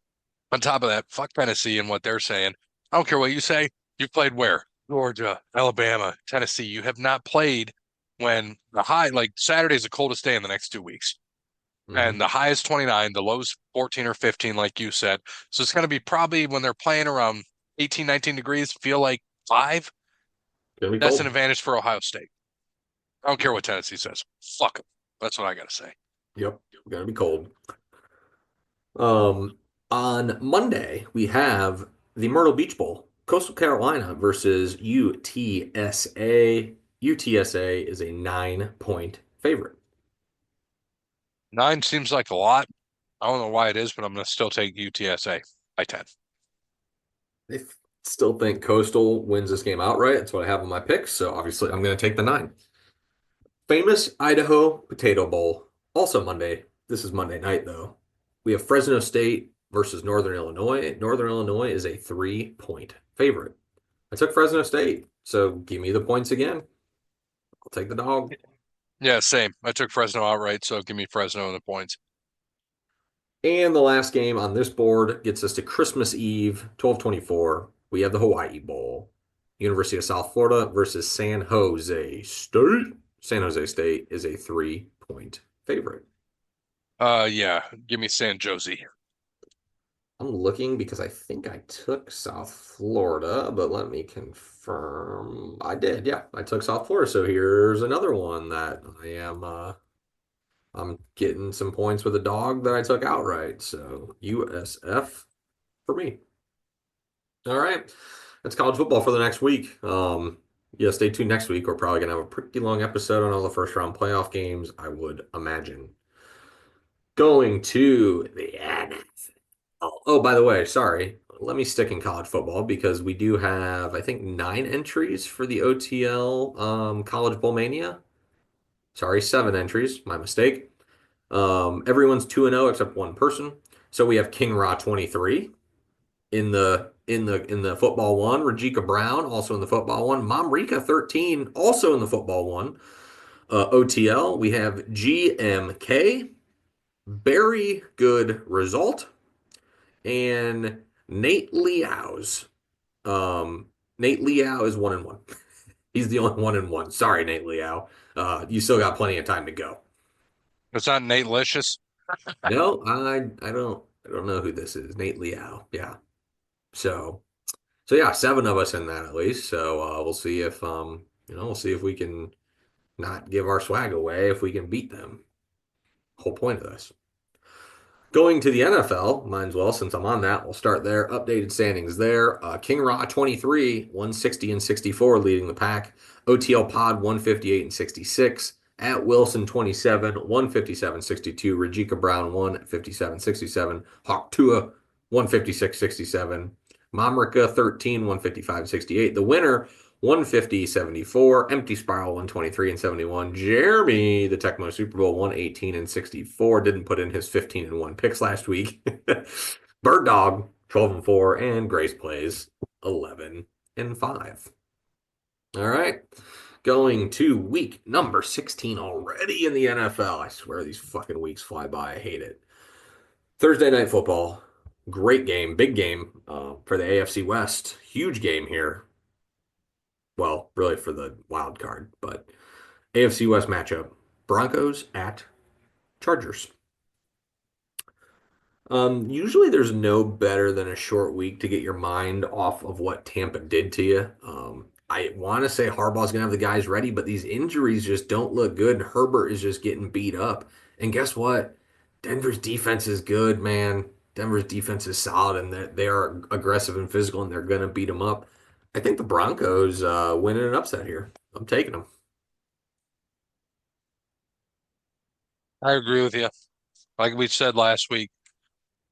Speaker 1: on top of that, fuck Tennessee and what they're saying. I don't care what you say. You've played where? Georgia, Alabama, Tennessee. You have not played when the high, like Saturday's the coldest day in the next 2 weeks.
Speaker 2: Mm-hmm.
Speaker 1: And the high is 29, the low is 14 or 15, like you said. So it's going to be probably when they're playing around 18, 19 degrees, feel like 5.
Speaker 2: Gonna be
Speaker 1: That's an
Speaker 2: cold.
Speaker 1: advantage for Ohio State. I don't care what Tennessee says. Fuck them. That's what I got to say.
Speaker 2: Yep, gonna be cold. Um, on Monday, we have the Myrtle Beach Bowl, Coastal Carolina versus UTSA. UTSA is a 9-point favorite.
Speaker 1: 9 seems like a lot. I don't know why it is, but I'm going to still take UTSA by 10.
Speaker 2: I still think Coastal wins this game outright. That's what I have on my picks. So obviously, I'm going to take the 9. Famous Idaho Potato Bowl, also Monday. This is Monday night, though. We have Fresno State versus Northern Illinois. Northern Illinois is a 3-point favorite. I took Fresno State, so give me the points again. I'll take the dog.
Speaker 1: Yeah, same. I took Fresno outright, so give me Fresno in the points.
Speaker 2: And the last game on this board gets us to Christmas Eve, 12:24. We have the Hawaii Bowl. University of South Florida versus San Jose State. San Jose State is a 3-point favorite.
Speaker 1: Yeah, give me San Jose.
Speaker 2: I'm looking because I think I took South Florida, but let me confirm. I did, yeah. I took South Florida. So here's another one that I'm getting some points with a dog that I took outright. So USF for me. All right. That's college football for the next week. Yeah, stay tuned next week. We're probably gonna have a pretty long episode on all the first round playoff games, I would imagine. Going to the NFL. Oh, by the way, sorry. Let me stick in college football because we do have, I think, 9 entries for the OTL College Bowl Mania. Sorry, 7 entries. My mistake. Everyone's 2-0 except one person. So we have King Ra 23 in the football one. Rajika Brown also in the football one. Momrika 13 also in the football one. OTL we have GMK. Very good result. And Nate Liao's. Nate Liao is 1-1. He's the only 1-1. Sorry, Nate Liao. You still got plenty of time to go.
Speaker 1: It's not Nate Licious.
Speaker 2: No, I don't know who this is. Nate Liao. Yeah. So yeah, 7 of us in that at least. So we'll see if we'll see if we can not give our swag away if we can beat them. Whole point of this. Going to the NFL, might as well, since I'm on that, we'll start there. Updated standings there. King Raw 23, 160 and 64, leading the pack. OTL Pod 158 and 66. At Wilson 27, 157-62. Rajika Brown 157-67. Hawk Tua 156-67. Mamrika 13, 155-68. The winner 150-74. Empty Spiral 123 and 71. Jeremy, the Tecmo Super Bowl 118 and 64. Didn't put in his 15 and 1 picks last week. Bird Dog 12 and 4. And Grace Plays 11 and 5. All right. Going to week number 16 already in the NFL. I swear these fucking weeks fly by. I hate it. Thursday night football, great game, big game for the AFC West. Huge game here. Well, really for the wild card, but AFC West matchup: Broncos at Chargers. Usually there's no better than a short week to get your mind off of what Tampa did to you. I want to say Harbaugh's gonna have the guys ready, but these injuries just don't look good. Herbert is just getting beat up. And guess what? Denver's defense is good, man. Denver's defense is solid, and they are aggressive and physical, and they're gonna beat them up. I think the Broncos winning an upset here. I'm taking them.
Speaker 1: I agree with you. Like we said last week,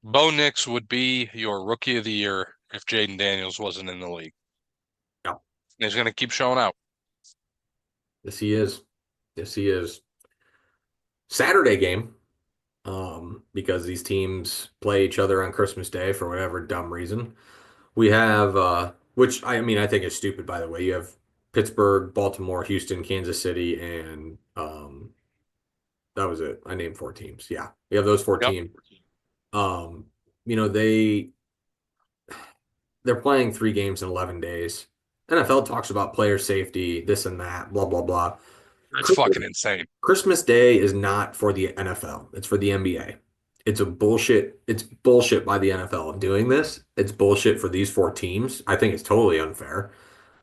Speaker 1: Bo Nix would be your rookie of the year if Jaden Daniels wasn't in the league.
Speaker 2: Yeah.
Speaker 1: And he's going to keep showing out.
Speaker 2: Yes, he is. Yes, he is. Saturday game. Because these teams play each other on Christmas Day for whatever dumb reason. We have, which I mean, I think is stupid, by the way. You have Pittsburgh, Baltimore, Houston, Kansas City, and that was it. I named four teams. Yeah, we have those four
Speaker 1: Yep.
Speaker 2: teams. Um, you know, they're playing 3 games in 11 days. NFL talks about player safety, this and that, blah blah blah.
Speaker 1: It's fucking insane.
Speaker 2: Christmas Day is not for the NFL. It's for the NBA. It's bullshit by the NFL of doing this. It's bullshit for these four teams. I think it's totally unfair.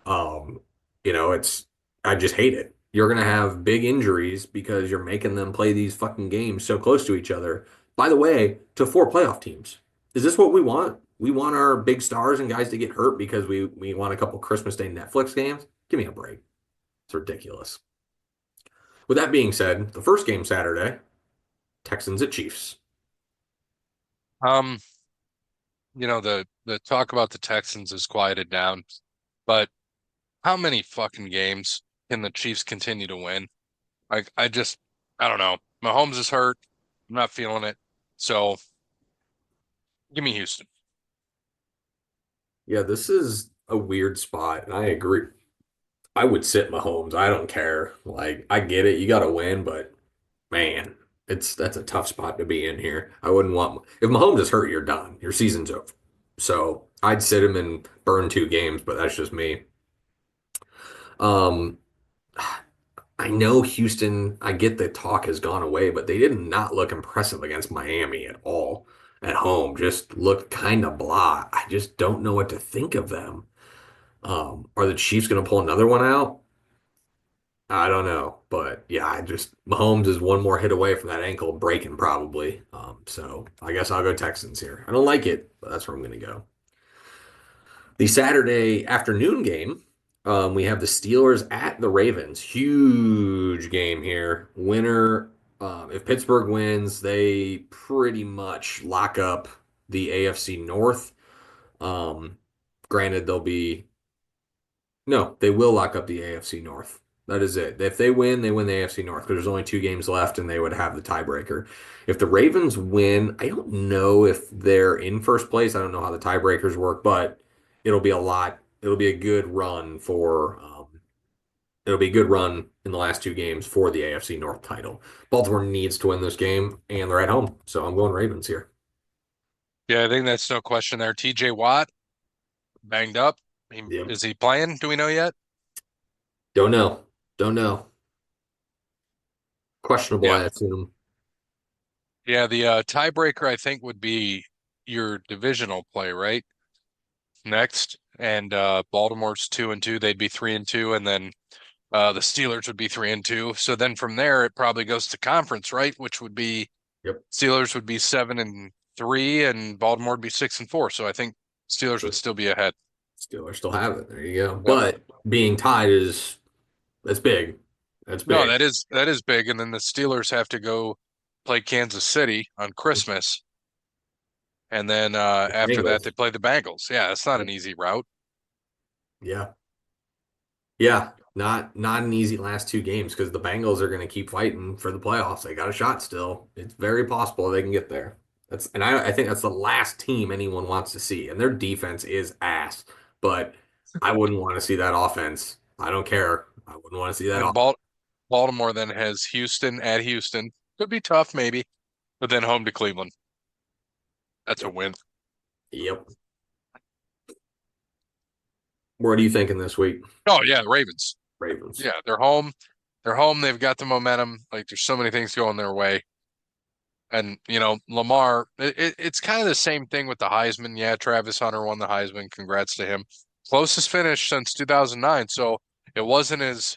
Speaker 2: Um, I just hate it. You're gonna have big injuries because you're making them play these fucking games so close to each other. By the way, to four playoff teams. Is this what we want? We want our big stars and guys to get hurt because we want a couple Christmas Day Netflix games? Give me a break. It's ridiculous. With that being said, the first game Saturday, Texans at Chiefs.
Speaker 1: Um, the talk about the Texans is quieted down, but how many fucking games can the Chiefs continue to win? Like, I don't know. Mahomes is hurt. I'm not feeling it. So give me Houston.
Speaker 2: Yeah, this is a weird spot, and I agree. I would sit Mahomes. I don't care. Like, I get it. You got to win, but man, that's a tough spot to be in here. I wouldn't want if Mahomes is hurt, you're done. Your season's over. So I'd sit him and burn 2 games, but that's just me. Um, I know Houston, I get the talk has gone away, but they did not look impressive against Miami at all at home. Just looked kind of blah. I just don't know what to think of them. Are the Chiefs going to pull another one out? I don't know, but yeah, Mahomes is one more hit away from that ankle breaking probably. So I guess I'll go Texans here. I don't like it, but that's where I'm going to go. The Saturday afternoon game, we have the Steelers at the Ravens. Huge game here. Winner, if Pittsburgh wins, they pretty much lock up the AFC North. Um, Granted, no, they will lock up the AFC North. That is it. If they win the AFC North because there's only 2 games left and they would have the tiebreaker. If the Ravens win, I don't know if they're in first place. I don't know how the tiebreakers work, but it'll be a lot. It'll be a good run for. It'll be a good run in the last 2 games for the AFC North title. Baltimore needs to win this game, and they're at home, so I'm going Ravens here.
Speaker 1: Yeah, I think that's no question there. TJ Watt banged up.
Speaker 2: Yep.
Speaker 1: Is he playing? Do we know yet?
Speaker 2: Don't know. Don't know. Questionable,
Speaker 1: Yeah.
Speaker 2: I assume.
Speaker 1: Yeah, the tiebreaker I think would be your divisional play, right? Next. And Baltimore's 2-2, they'd be 3-2, and then the Steelers would be 3-2. So then from there it probably goes to conference, right? Which would be
Speaker 2: Yep.
Speaker 1: Steelers would be 7-3 and Baltimore would be 6-4. So I think Steelers would still be ahead.
Speaker 2: Steelers still have it. There you go.
Speaker 1: Yep.
Speaker 2: But being tied is that's big. That's
Speaker 1: No,
Speaker 2: big.
Speaker 1: that is big. And then the Steelers have to go play Kansas City on Christmas. And then after that,
Speaker 2: Bengals.
Speaker 1: they play the Bengals. Yeah, it's not an easy route.
Speaker 2: Yeah. Yeah. Not an easy last 2 games because the Bengals are going to keep fighting for the playoffs. They got a shot still. It's very possible they can get there. I think that's the last team anyone wants to see. And their defense is ass. But I wouldn't want to see that offense. I don't care. I wouldn't want to see that
Speaker 1: And
Speaker 2: offense.
Speaker 1: Baltimore then has Houston at Houston. Could be tough, maybe, but then home to Cleveland. That's a win.
Speaker 2: Yep. What are you thinking this week?
Speaker 1: Oh yeah, the Ravens.
Speaker 2: Ravens.
Speaker 1: Yeah, they're home. They're home. They've got the momentum. Like there's so many things going their way. And Lamar, it's kind of the same thing with the Heisman. Yeah, Travis Hunter won the Heisman. Congrats to him. Closest finish since 2009. So it wasn't as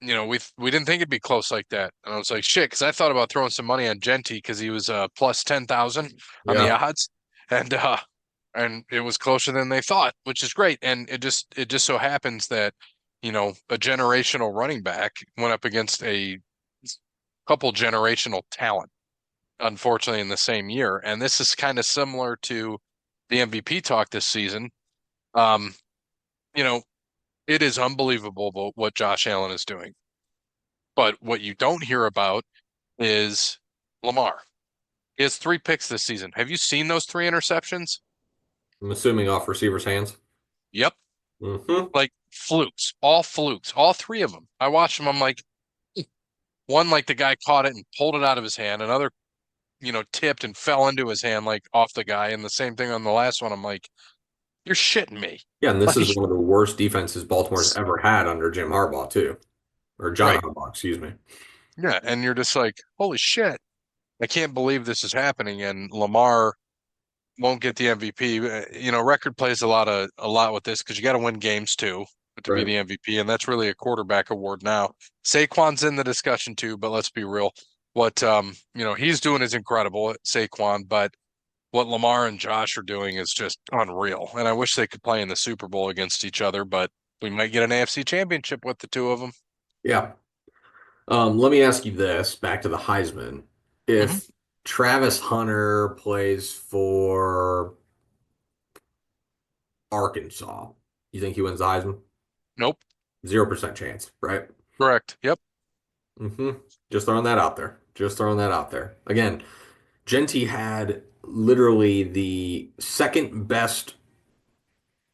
Speaker 1: we didn't think it'd be close like that. And I was like, shit, because I thought about throwing some money on Genty because he was plus 10,000 on the
Speaker 2: Yeah.
Speaker 1: odds, and it was closer than they thought, which is great. And it just so happens that a generational running back went up against a couple generational talent, unfortunately, in the same year. And this is kind of similar to the MVP talk this season. Um, you know, it is unbelievable what Josh Allen is doing. But what you don't hear about is Lamar. He has 3 picks this season. Have you seen those 3 interceptions?
Speaker 2: I'm assuming off receivers' hands.
Speaker 1: Yep.
Speaker 2: Mm-hmm.
Speaker 1: Like flukes, all 3 of them. I watched them. I'm like, one, like the guy caught it and pulled it out of his hand. Another, tipped and fell into his hand, like off the guy. And the same thing on the last one. I'm like, you're shitting me.
Speaker 2: Yeah, and this
Speaker 1: Like,
Speaker 2: is one of the worst defenses Baltimore's ever had under Jim Harbaugh, too. Or John
Speaker 1: right.
Speaker 2: Harbaugh, excuse me.
Speaker 1: Yeah. And you're just like, holy shit. I can't believe this is happening. And Lamar won't get the MVP. Record plays a lot with this because you got to win games too to be
Speaker 2: Right.
Speaker 1: the MVP, and that's really a quarterback award now. Saquon's in the discussion too, but let's be real. What he's doing is incredible at Saquon, but what Lamar and Josh are doing is just unreal. And I wish they could play in the Super Bowl against each other, but we might get an AFC championship with the 2 of them.
Speaker 2: Yeah. Let me ask you this, back to the Heisman.
Speaker 1: Hmm.
Speaker 2: If Travis Hunter plays for Arkansas, you think he wins the Heisman?
Speaker 1: Nope.
Speaker 2: 0% chance, right?
Speaker 1: Correct. Yep.
Speaker 2: hmm Just throwing that out there. Just throwing that out there. Again, Genty had literally the second best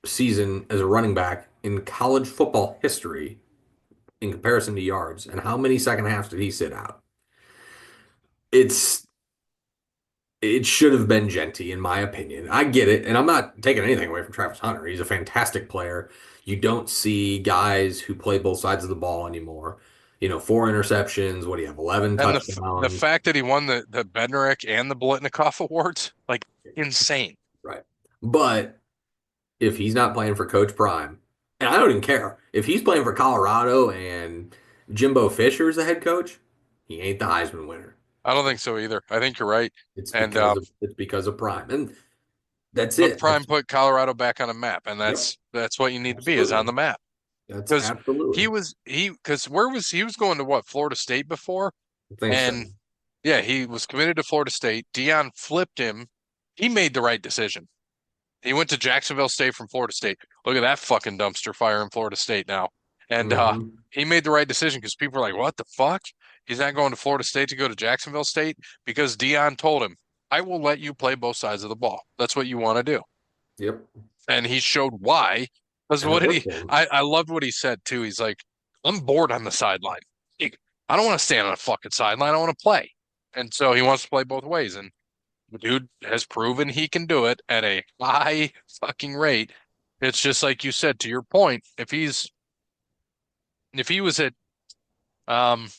Speaker 2: season as a running back in college football history in comparison to yards. And how many second halves did he sit out? It's it should have been Genty, in my opinion. I get it, and I'm not taking anything away from Travis Hunter. He's a fantastic player. You don't see guys who play both sides of the ball anymore. 4 interceptions. What do you have? 11
Speaker 1: And the
Speaker 2: touchdowns.
Speaker 1: fact that he won the Bednarik and the Blitnikoff awards, like insane.
Speaker 2: Right. But if he's not playing for Coach Prime, and I don't even care if he's playing for Colorado and Jimbo Fisher's the head coach, he ain't the Heisman winner.
Speaker 1: I don't think so either. I think you're right.
Speaker 2: It's
Speaker 1: And
Speaker 2: because of Prime, and that's
Speaker 1: but
Speaker 2: it.
Speaker 1: Prime put Colorado back on a map, and
Speaker 2: Yep,
Speaker 1: that's what you need to be is on
Speaker 2: absolutely.
Speaker 1: the map.
Speaker 2: That's
Speaker 1: Because
Speaker 2: absolutely.
Speaker 1: because where was he was going to what, Florida State before?
Speaker 2: I think so.
Speaker 1: And yeah, he was committed to Florida State. Dion flipped him. He made the right decision. He went to Jacksonville State from Florida State. Look at that fucking dumpster fire in Florida State now. And
Speaker 2: hmm
Speaker 1: he made the right decision because people are like, what the fuck? He's not going to Florida State to go to Jacksonville State because Dion told him, I will let you play both sides of the ball. That's what you want to do.
Speaker 2: Yep.
Speaker 1: And he showed why. Because
Speaker 2: And it
Speaker 1: what did
Speaker 2: worked
Speaker 1: he
Speaker 2: for him.
Speaker 1: I loved what he said too. He's like, I'm bored on the sideline. I don't want to stand on a fucking sideline. I want to play. And so he wants to play both ways. And the dude has proven he can do it at a high fucking rate. It's just like you said, to your point, if he was at um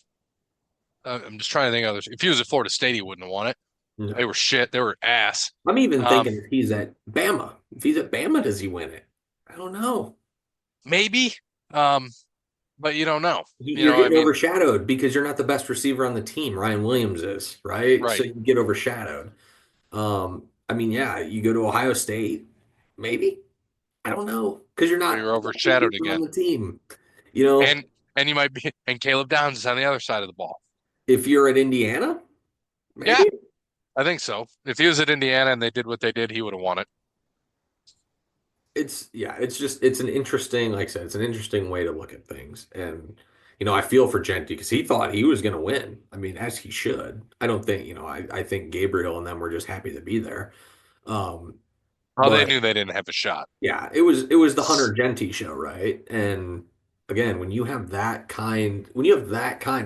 Speaker 1: I'm just trying to think of others. If he was at Florida State, he wouldn't have won it. They
Speaker 2: No.
Speaker 1: were shit. They were ass.
Speaker 2: I'm even
Speaker 1: Um,
Speaker 2: thinking if he's at Bama. If he's at Bama, does he win it? I don't know.
Speaker 1: maybe. Um, but you don't know.
Speaker 2: You're
Speaker 1: I
Speaker 2: getting
Speaker 1: mean,
Speaker 2: overshadowed because you're not the best receiver on the team. Ryan Williams is, right? So
Speaker 1: right.
Speaker 2: you get overshadowed. I mean, yeah, you go to Ohio State, maybe. I don't know because you're
Speaker 1: But
Speaker 2: not
Speaker 1: you're
Speaker 2: the best receiver
Speaker 1: overshadowed
Speaker 2: on
Speaker 1: again.
Speaker 2: the team. You know,
Speaker 1: And you might be and Caleb Downs is on the other side of the ball.
Speaker 2: if you're at Indiana,
Speaker 1: Yeah,
Speaker 2: maybe.
Speaker 1: I think so. If he was at Indiana and they did what they did, he would have won it.
Speaker 2: It's an interesting, like I said, it's an interesting way to look at things. And, I feel for Genty because he thought he was going to win. I mean, as he should. I don't think, I think Gabriel and them were just happy to be there. Um,
Speaker 1: Oh, they
Speaker 2: but
Speaker 1: knew they didn't have a shot.
Speaker 2: yeah, it was the Hunter Genty show, right? And again, when you have that kind,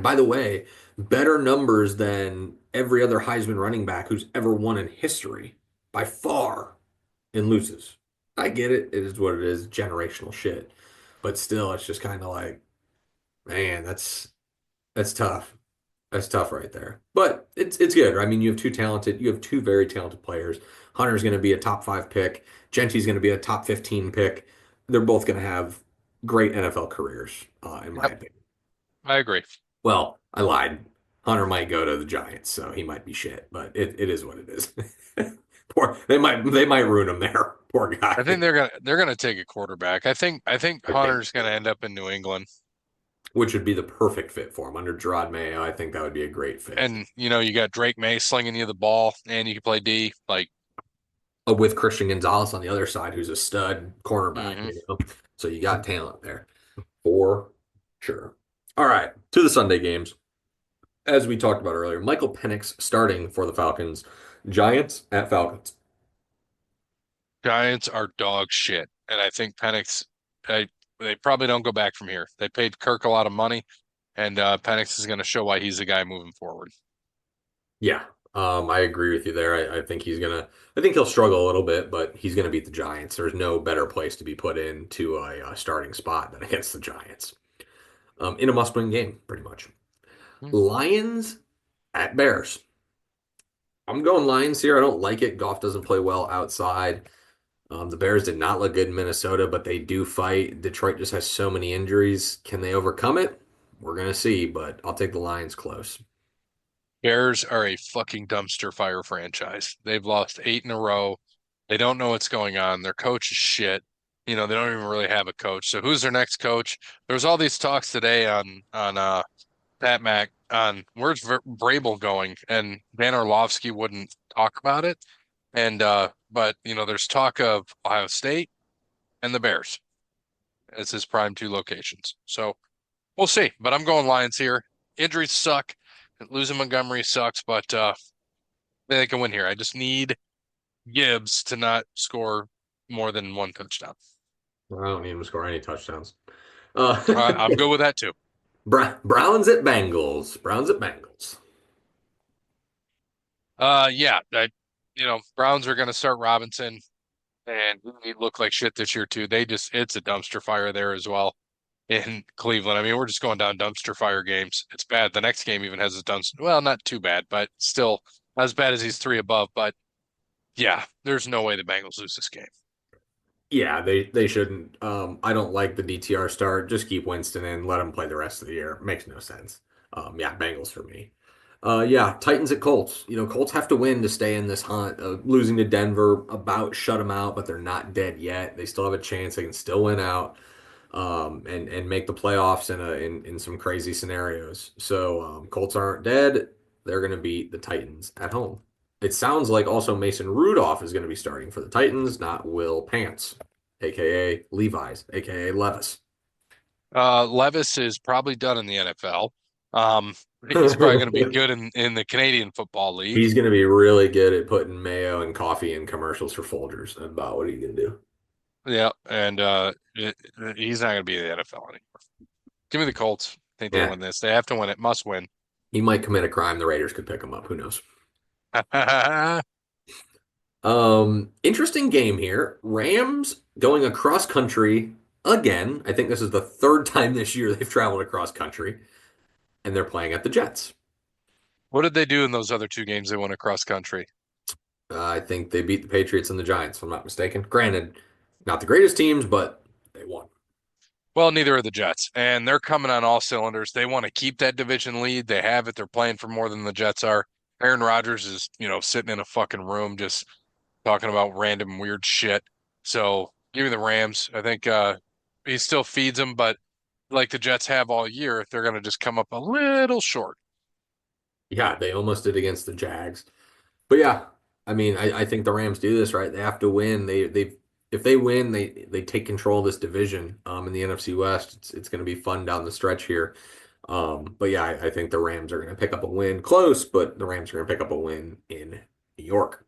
Speaker 2: by the way, better numbers than every other Heisman running back who's ever won in history. by far and loses. I get it. It is what it is, generational shit. But still, it's just kind of like, man, that's tough. That's tough right there. But it's good. I mean, you have two very talented players. Hunter's going to be a top 5 pick. Gentry's going to be a top 15 pick. They're both going to have great NFL careers, in my
Speaker 1: Yep,
Speaker 2: opinion.
Speaker 1: I agree.
Speaker 2: Well, I lied. Hunter might go to the Giants, so he might be shit, but it is what it is. Poor, they might ruin him there. Poor
Speaker 1: I think
Speaker 2: guy.
Speaker 1: they're gonna take a quarterback. I think
Speaker 2: I think
Speaker 1: Hunter's gonna
Speaker 2: so.
Speaker 1: end up in New England.
Speaker 2: Which would be the perfect fit for him under Gerard Mayo. I think that would be a great fit.
Speaker 1: And you got Drake May slinging you the ball, and you can play D. Like,
Speaker 2: With Christian Gonzalez on the other side, who's a stud cornerback,
Speaker 1: hmm
Speaker 2: So you got talent there for sure. All right, to the Sunday games. As we talked about earlier, Michael Penix starting for the Falcons. Giants at Falcons.
Speaker 1: Giants are dog shit, and I think Penix, I, they probably don't go back from here. They paid Kirk a lot of money, and Penix is gonna show why he's the guy moving forward.
Speaker 2: Yeah, I agree with you there. I think I think he'll struggle a little bit, but he's gonna beat the Giants. There's no better place to be put into a starting spot than against the Giants. In a must-win game, pretty much.
Speaker 1: Hmm.
Speaker 2: Lions at Bears. I'm going Lions here. I don't like it. Goff doesn't play well outside. The Bears did not look good in Minnesota, but they do fight. Detroit just has so many injuries. Can they overcome it? We're gonna see, but I'll take the Lions close.
Speaker 1: Bears are a fucking dumpster fire franchise. They've lost 8 in a row. They don't know what's going on. Their coach is shit. They don't even really have a coach. So who's their next coach? There was all these talks today on Pat Mac on where's Vrabel going, and Dan Orlovsky wouldn't talk about it. And but there's talk of Ohio State and the Bears as his prime two locations. So we'll see. But I'm going Lions here. Injuries suck. Losing Montgomery sucks, but they can win here. I just need Gibbs to not score more than one touchdown.
Speaker 2: I don't need him to score any touchdowns. Uh,
Speaker 1: I'm good with that too.
Speaker 2: Browns at Bengals. Browns at Bengals.
Speaker 1: Yeah, Browns are going to start Robinson, and he looked like shit this year too. It's a dumpster fire there as well in Cleveland. I mean, we're just going down dumpster fire games. It's bad. The next game even has a dumpster. Well, not too bad, but still not as bad as these three above. But yeah, there's no way the Bengals lose this game.
Speaker 2: Yeah, they shouldn't. I don't like the DTR start. Just keep Winston in, let him play the rest of the year. Makes no sense. Yeah, Bengals for me. Yeah, Titans at Colts. Colts have to win to stay in this hunt. Losing to Denver about shut them out, but they're not dead yet. They still have a chance. They can still win out, and make the playoffs in some crazy scenarios. So Colts aren't dead. They're gonna beat the Titans at home. It sounds like also Mason Rudolph is going to be starting for the Titans, not Will Pants, aka Levi's, aka Levis.
Speaker 1: Levis is probably done in the NFL. Um, he's probably going to be good in the Canadian Football League.
Speaker 2: He's going to be really good at putting mayo and coffee in commercials for Folgers. About what are you going to do?
Speaker 1: Yeah, and he's not going to be in the NFL anymore. Give me the Colts. I think they
Speaker 2: Yeah,
Speaker 1: win this. They have to win it. Must win.
Speaker 2: he might commit a crime. The Raiders could pick him up. Who knows?
Speaker 1: I
Speaker 2: Interesting game here. Rams going across country again. I think this is the third time this year they've traveled across country, and they're playing at the Jets.
Speaker 1: What did they do in those other two games they won across country?
Speaker 2: I think they beat the Patriots and the Giants, if I'm not mistaken. Granted, not the greatest teams, but they won.
Speaker 1: Well, neither are the Jets, and they're coming on all cylinders. They want to keep that division lead. They have it. They're playing for more than the Jets are. Aaron Rodgers is, sitting in a fucking room just talking about random weird shit. So give me the Rams. I think he still feeds them, but like the Jets have all year, they're going to just come up a little short.
Speaker 2: Yeah, they almost did against the Jags. But yeah, I mean, I think the Rams do this, right? They have to win. They if they win, they take control of this division in the NFC West. It's going to be fun down the stretch here. But yeah, I think the Rams are going to pick up a win. Close, but the Rams are going to pick up a win in New York.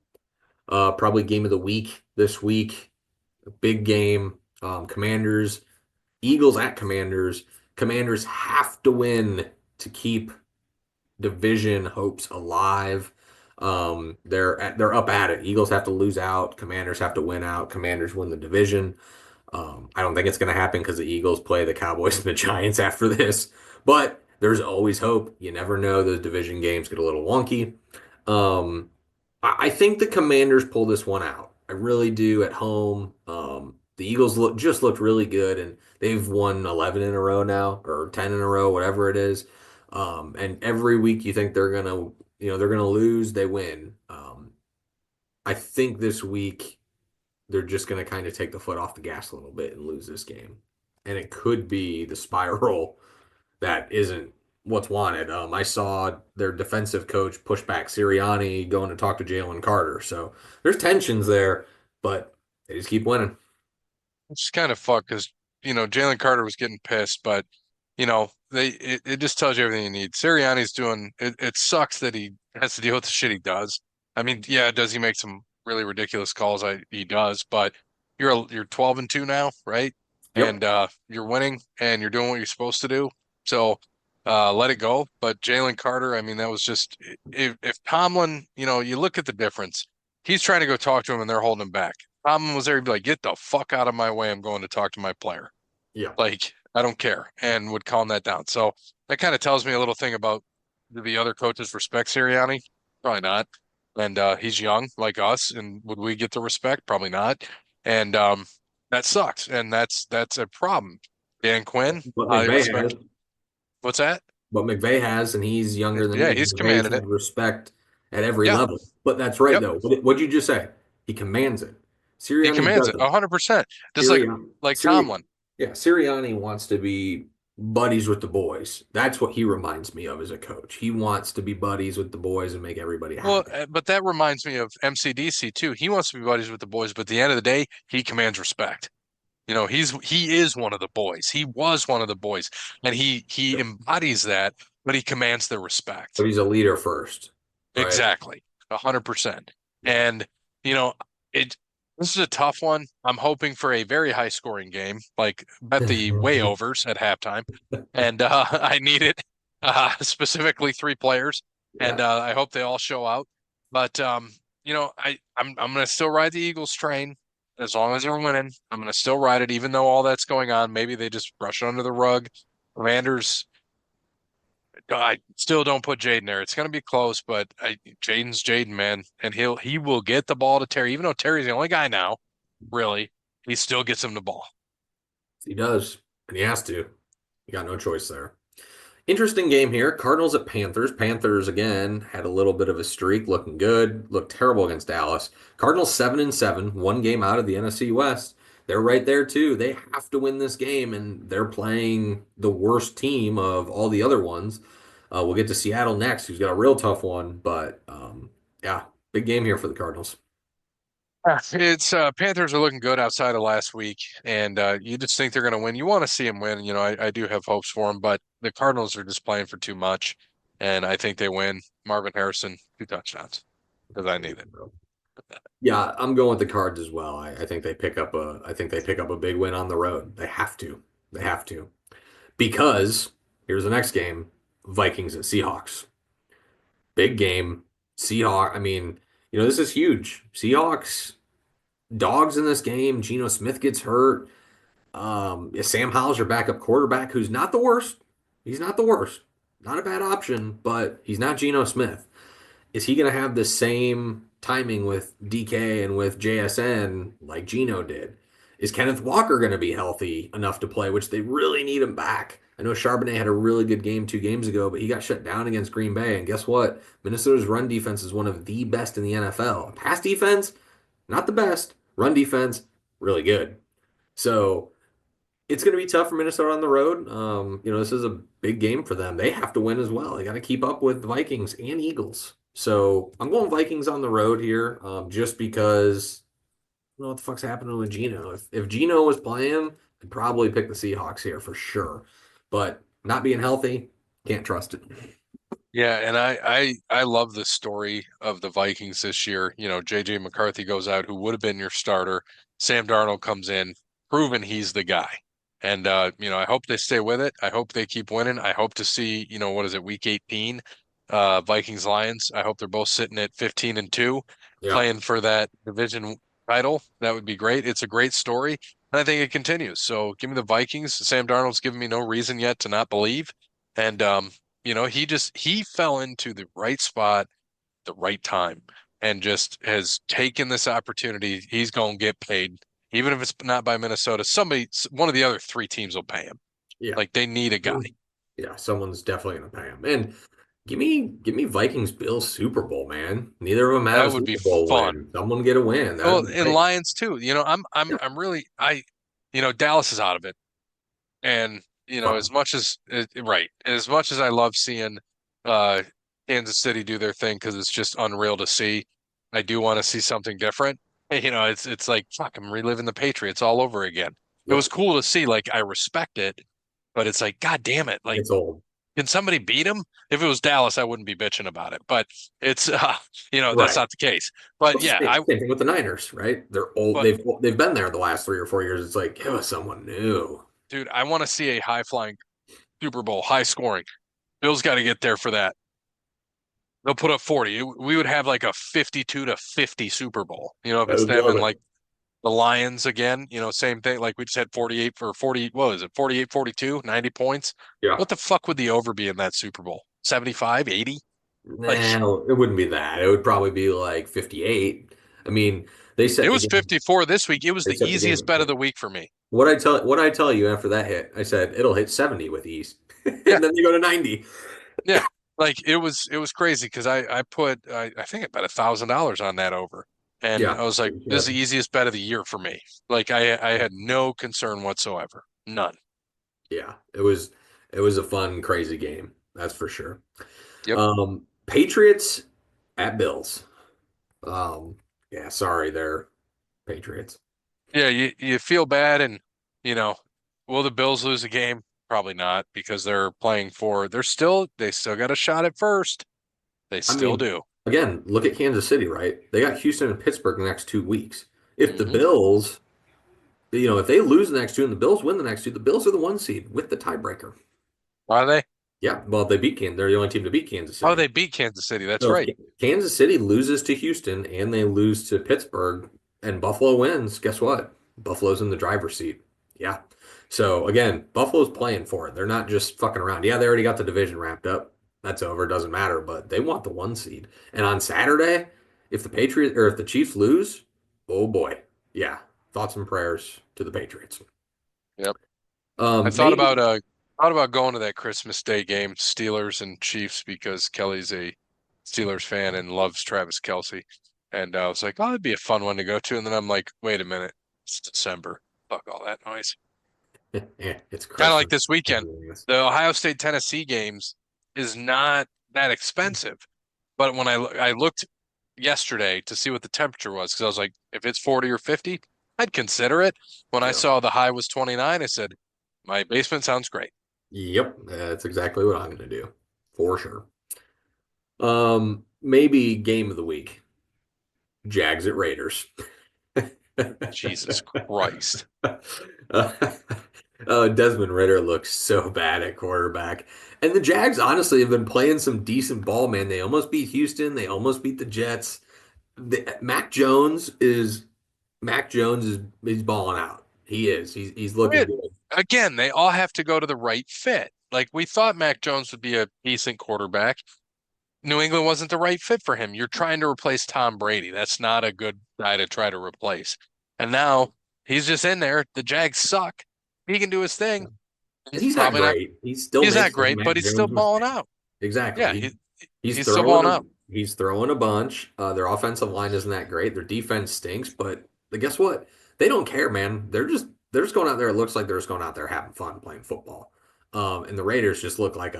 Speaker 2: Probably game of the week this week. Big game. Commanders, Eagles at Commanders. Commanders have to win to keep division hopes alive. They're up at it. Eagles have to lose out. Commanders have to win out. Commanders win the division. I don't think it's going to happen because the Eagles play the Cowboys and the Giants after this, but there's always hope. You never know. Those division games get a little wonky. Um, I think the Commanders pull this one out. I really do at home. The Eagles looked really good, and they've won 11 in a row now, or 10 in a row, whatever it is. And every week you think they're gonna lose, they win. I think this week they're just going to kind of take the foot off the gas a little bit and lose this game. And it could be the spiral that isn't what's wanted. I saw their defensive coach push back Sirianni going to talk to Jalen Carter. So there's tensions there, but they just keep winning.
Speaker 1: It's kind of fucked because, Jalen Carter was getting pissed, but, it just tells you everything you need. Sirianni's doing it. It sucks that he has to deal with the shit he does. I mean, yeah, does he make some really ridiculous calls? He does, but you're 12-2 now, right?
Speaker 2: Yep.
Speaker 1: And you're winning and you're doing what you're supposed to do. So let it go. But Jalen Carter, I mean, that was just if Tomlin, you look at the difference. He's trying to go talk to him and they're holding him back. Tomlin was there, he'd be like, get the fuck out of my way. I'm going to talk to my player.
Speaker 2: Yeah.
Speaker 1: Like, I don't care, and would calm that down. So that kind of tells me a little thing about do the other coaches respect Sirianni? Probably not. And he's young like us, and would we get the respect? Probably not. And that sucks, and that's a problem. Dan Quinn,
Speaker 2: But
Speaker 1: I
Speaker 2: McVay has.
Speaker 1: respect. What's that?
Speaker 2: But McVay has, and he's younger than
Speaker 1: Yeah,
Speaker 2: me.
Speaker 1: he's
Speaker 2: McVay's
Speaker 1: commanded it.
Speaker 2: had respect at every
Speaker 1: Yeah,
Speaker 2: level. But that's right,
Speaker 1: yep.
Speaker 2: though. What'd you just say? He commands it.
Speaker 1: He
Speaker 2: Sirianni
Speaker 1: commands it
Speaker 2: doesn't.
Speaker 1: 100%. Just like
Speaker 2: Sirianni,
Speaker 1: like
Speaker 2: Siri,
Speaker 1: Tomlin.
Speaker 2: yeah, Sirianni wants to be buddies with the boys. That's what he reminds me of as a coach. He wants to be buddies with the boys and make everybody
Speaker 1: Well,
Speaker 2: happy.
Speaker 1: but that reminds me of MCDC too. He wants to be buddies with the boys, but at the end of the day, he commands respect. He is one of the boys. He was one of the boys, and he embodies that, but he commands their respect.
Speaker 2: But he's a leader first, right?
Speaker 1: Exactly, 100%.
Speaker 2: Yeah.
Speaker 1: And you know, it this is a tough one. I'm hoping for a very high scoring game, like bet the way overs at halftime, and I need it specifically three players, and
Speaker 2: Yeah.
Speaker 1: I hope they all show out. But I'm gonna still ride the Eagles train as long as they're winning. I'm gonna still ride it, even though all that's going on. Maybe they just brush it under the rug. Commanders, I still don't put Jaden there. It's going to be close, but Jaden's Jaden, man, and he will get the ball to Terry, even though Terry's the only guy now. Really, he still gets him the ball.
Speaker 2: He does, and he has to. You got no choice there. Interesting game here. Cardinals at Panthers. Panthers again had a little bit of a streak, looking good. Looked terrible against Dallas. Cardinals 7-7, one game out of the NFC West. They're right there too. They have to win this game, and they're playing the worst team of all the other ones. We'll get to Seattle next, who's got a real tough one. But yeah, big game here for the Cardinals.
Speaker 1: It's Panthers are looking good outside of last week, and you just think they're going to win. You want to see them win. I do have hopes for them, but the Cardinals are just playing for too much, and I think they win. Marvin Harrison, 2 touchdowns because I need it.
Speaker 2: Yeah, I'm going with the Cards as well. I think they pick up a big win on the road. They have to. They have to. Because here's the next game, Vikings at Seahawks. Big game. Seahawks, I mean, this is huge. Seahawks dogs in this game. Geno Smith gets hurt. Sam Howell's your backup quarterback, who's not the worst. He's not the worst. Not a bad option, but he's not Geno Smith. Is he going to have the same timing with DK and with JSN like Geno did? Is Kenneth Walker going to be healthy enough to play, which they really need him back? I know Charbonnet had a really good game 2 games ago, but he got shut down against Green Bay. And guess what? Minnesota's run defense is one of the best in the NFL. Pass defense, not the best. Run defense, really good. So it's going to be tough for Minnesota on the road. This is a big game for them. They have to win as well. They got to keep up with the Vikings and Eagles. So I'm going Vikings on the road here, just because I don't know what the fuck's happening with Geno. If Geno was playing, I'd probably pick the Seahawks here for sure. But not being healthy, can't trust it.
Speaker 1: Yeah, and I love the story of the Vikings this year. JJ McCarthy goes out, who would have been your starter. Sam Darnold comes in, proven he's the guy. And I hope they stay with it. I hope they keep winning. I hope to see, what is it, week 18? Vikings Lions. I hope they're both sitting at 15-2,
Speaker 2: Yeah.
Speaker 1: playing for that division title. That would be great. It's a great story, and I think it continues. So give me the Vikings. Sam Darnold's given me no reason yet to not believe. And he fell into the right spot, the right time, and just has taken this opportunity. He's going to get paid, even if it's not by Minnesota. One of the other three teams will pay him.
Speaker 2: Yeah.
Speaker 1: Like they need a guy.
Speaker 2: Yeah, someone's definitely gonna pay him. And give me Vikings Bills Super Bowl, man. Neither of them have
Speaker 1: That
Speaker 2: a
Speaker 1: would be
Speaker 2: Super Bowl
Speaker 1: fun.
Speaker 2: win. Someone get a win. That'd
Speaker 1: Well,
Speaker 2: be
Speaker 1: and
Speaker 2: great.
Speaker 1: Lions too.
Speaker 2: Yeah,
Speaker 1: I'm really Dallas is out of it, and
Speaker 2: fun.
Speaker 1: as much as right, as much as I love seeing uh Kansas City do their thing because it's just unreal to see. I do want to see something different. It's like fuck, I'm reliving the Patriots all over again. It was
Speaker 2: Yep.
Speaker 1: cool to see. Like I respect it, but it's like God damn it, like
Speaker 2: It's old.
Speaker 1: can somebody beat them? If it was Dallas, I wouldn't be bitching about it. But it's that's
Speaker 2: Right.
Speaker 1: not the case. But
Speaker 2: Well,
Speaker 1: yeah,
Speaker 2: same thing with the Niners, right? They're old.
Speaker 1: but
Speaker 2: They've been there the last 3 or 4 years. It's like give us someone new.
Speaker 1: dude, I want to see a high flying Super Bowl, high scoring. Bills got to get there for that. They'll put up 40. We would have like a 52-50 Super Bowl. If
Speaker 2: I
Speaker 1: it's
Speaker 2: would
Speaker 1: them
Speaker 2: love
Speaker 1: and
Speaker 2: it.
Speaker 1: like the Lions again, same thing. Like we just had 48 for 40. What was it? 48, 42, 90 points.
Speaker 2: Yeah.
Speaker 1: What the fuck would the over be in that Super Bowl? 75, 80? Like
Speaker 2: Nah, it wouldn't be that. It would probably be like 58. I mean, they
Speaker 1: it
Speaker 2: set the
Speaker 1: was
Speaker 2: game.
Speaker 1: 54 this week. It was
Speaker 2: They
Speaker 1: the
Speaker 2: set the
Speaker 1: easiest
Speaker 2: game.
Speaker 1: bet of the week for me.
Speaker 2: What I tell you after that hit, I said it'll hit 70 with ease.
Speaker 1: Yeah.
Speaker 2: And then they go to 90.
Speaker 1: Yeah. Like it was crazy because I think I bet $1,000 on that over. And
Speaker 2: Yeah.
Speaker 1: I was like, this is the easiest bet of the year for me. Like I had no concern whatsoever. None.
Speaker 2: Yeah. It was a fun, crazy game. That's for sure.
Speaker 1: Yep.
Speaker 2: Patriots at Bills. Yeah, sorry there, Patriots.
Speaker 1: Yeah, you feel bad and you know, will the Bills lose a game? Probably not because they still got a shot at first. They
Speaker 2: I
Speaker 1: still
Speaker 2: mean,
Speaker 1: do.
Speaker 2: again, look at Kansas City, right? They got Houston and Pittsburgh the next 2 weeks. If the
Speaker 1: Hmm.
Speaker 2: Bills, if they lose the next two and the Bills win the next two, the Bills are the 1 seed with the tiebreaker.
Speaker 1: Are they?
Speaker 2: Yeah, well, they beat Kansas. They're the only team to beat Kansas
Speaker 1: Oh,
Speaker 2: City.
Speaker 1: they beat Kansas City. That's
Speaker 2: So
Speaker 1: right.
Speaker 2: if Kansas City loses to Houston and they lose to Pittsburgh and Buffalo wins, guess what? Buffalo's in the driver's seat. Yeah. So again, Buffalo's playing for it. They're not just fucking around. Yeah, they already got the division wrapped up. That's over. Doesn't matter. But they want the 1 seed. And on Saturday, if the Patriots or if the Chiefs lose, oh boy. Yeah. Thoughts and prayers to the Patriots.
Speaker 1: Yep. I
Speaker 2: Maybe
Speaker 1: thought about going to that Christmas Day game, Steelers and Chiefs, because Kelly's a Steelers fan and loves Travis Kelce. And I was like, oh, it'd be a fun one to go to. And then I'm like, wait a minute, it's December. Fuck all that noise.
Speaker 2: it's
Speaker 1: Kind of like
Speaker 2: Christmas.
Speaker 1: this weekend. The Ohio State Tennessee games is not that expensive. But when I looked yesterday to see what the temperature was, because I was like, if it's 40 or 50, I'd consider it. When I
Speaker 2: Yeah.
Speaker 1: saw the high was 29, I said, my basement sounds great.
Speaker 2: Yep, that's exactly what I'm going to do for sure. Maybe game of the week. Jags at Raiders.
Speaker 1: Jesus Christ.
Speaker 2: Desmond Ritter looks so bad at quarterback. And the Jags honestly have been playing some decent ball, man. They almost beat Houston. They almost beat the Jets. Mac Jones is he's balling out. He is. He's looking
Speaker 1: Weird.
Speaker 2: good.
Speaker 1: Again, they all have to go to the right fit. Like we thought Mac Jones would be a decent quarterback. New England wasn't the right fit for him. You're trying to replace Tom Brady. That's not a good guy to try to replace. And now he's just in there. The Jags suck. He can do his thing.
Speaker 2: And
Speaker 1: He's
Speaker 2: he's not
Speaker 1: probably not.
Speaker 2: great. He still
Speaker 1: He's not
Speaker 2: makes some
Speaker 1: great, but
Speaker 2: Mac
Speaker 1: he's still
Speaker 2: Jones
Speaker 1: balling
Speaker 2: mistakes.
Speaker 1: out.
Speaker 2: Exactly.
Speaker 1: Yeah,
Speaker 2: He's
Speaker 1: he's still
Speaker 2: throwing
Speaker 1: balling
Speaker 2: a
Speaker 1: out.
Speaker 2: he's throwing a bunch. Their offensive line isn't that great. Their defense stinks, but guess what? They don't care, man. They're just going out there. It looks like they're just going out there having fun playing football. And the Raiders just look like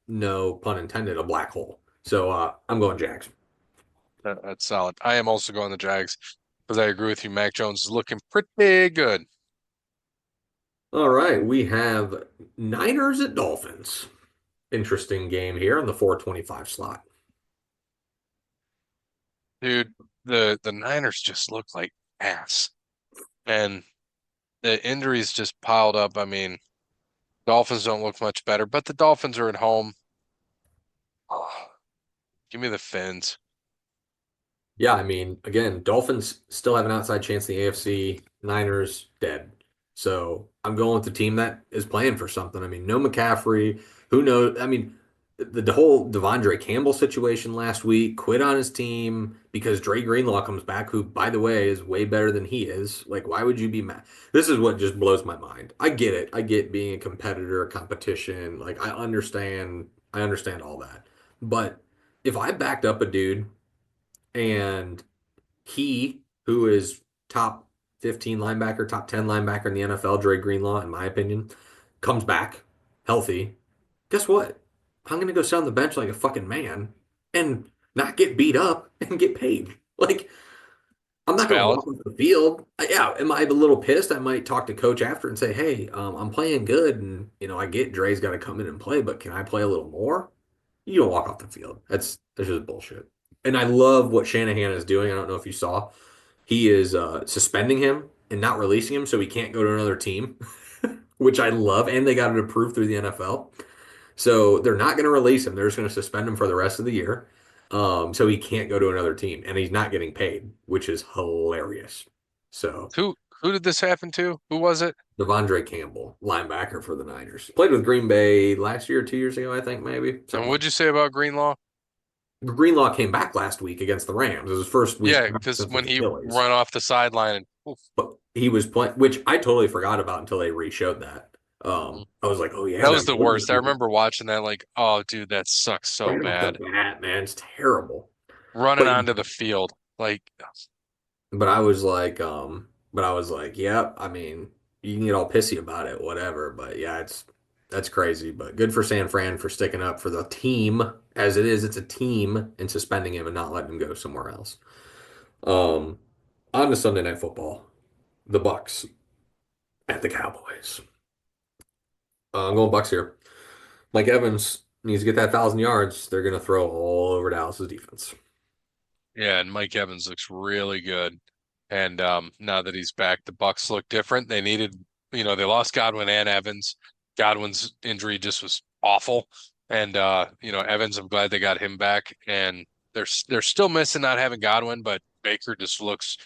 Speaker 2: no pun intended, a black hole. So I'm going Jags.
Speaker 1: That's solid. I am also going the Jags because I agree with you. Mac Jones is looking pretty good.
Speaker 2: All right, we have Niners at Dolphins. Interesting game here on the 425 slot.
Speaker 1: Dude, the Niners just look like ass. And the injuries just piled up. I mean, Dolphins don't look much better, but the Dolphins are at home. Give me the Fins.
Speaker 2: Yeah, I mean, again, Dolphins still have an outside chance in the AFC. Niners dead. So I'm going with the team that is playing for something. I mean, no McCaffrey. Who knows? I mean, the whole Devondre Campbell situation last week, quit on his team because Dre Greenlaw comes back, who, by the way, is way better than he is. Like, why would you be mad? This is what just blows my mind. I get it. I get being a competitor, a competition. Like, I understand. I understand all that. But if I backed up a dude and he, who is top 15 linebacker, top 10 linebacker in the NFL, Dre Greenlaw, in my opinion, comes back healthy, guess what? I'm going to go sit on the bench like a fucking man and not get beat up and get paid. Like, I'm
Speaker 1: It's
Speaker 2: not going to
Speaker 1: valid.
Speaker 2: walk off the field. Yeah, am I a little pissed? I might talk to coach after and say, hey, I'm playing good. And, I get Dre's got to come in and play, but can I play a little more? You don't walk off the field. That's just bullshit. And I love what Shanahan is doing. I don't know if you saw. He is suspending him and not releasing him so he can't go to another team, which I love. And they got it approved through the NFL. So they're not going to release him. They're just going to suspend him for the rest of the year. So he can't go to another team. And he's not getting paid, which is hilarious. So
Speaker 1: Who did this happen to? Who was it?
Speaker 2: Devondre Campbell, linebacker for the Niners, played with Green Bay last year, 2 years ago, I think, maybe.
Speaker 1: And
Speaker 2: Something like
Speaker 1: what'd you say about Greenlaw?
Speaker 2: Greenlaw came back last week against the Rams. It was his first week
Speaker 1: Yeah,
Speaker 2: back
Speaker 1: because
Speaker 2: since his
Speaker 1: when he
Speaker 2: Achilles.
Speaker 1: run off the sideline and oof,
Speaker 2: But he was playing, which I totally forgot about until they re-showed that.
Speaker 1: mhm.
Speaker 2: I was like, oh yeah,
Speaker 1: That
Speaker 2: that
Speaker 1: was the
Speaker 2: was
Speaker 1: worst. I remember watching that like, oh dude, that sucks so
Speaker 2: right off the
Speaker 1: bad.
Speaker 2: bat, man. It's terrible.
Speaker 1: Running
Speaker 2: But
Speaker 1: onto the field. Like
Speaker 2: but I was like, yeah, I mean, you can get all pissy about it, whatever. But yeah, that's crazy. But good for San Fran for sticking up for the team as it is. It's a team and suspending him and not letting him go somewhere else. Um, on to Sunday Night Football. The Bucks at the Cowboys. I'm going Bucks here. Mike Evans needs to get that 1,000 yards. They're going to throw all over Dallas's defense.
Speaker 1: yeah, and Mike Evans looks really good. And now that he's back, the Bucks look different. They needed, they lost Godwin and Evans. Godwin's injury just was awful. And Evans, I'm glad they got him back. And they're still missing not having Godwin, but Baker just looks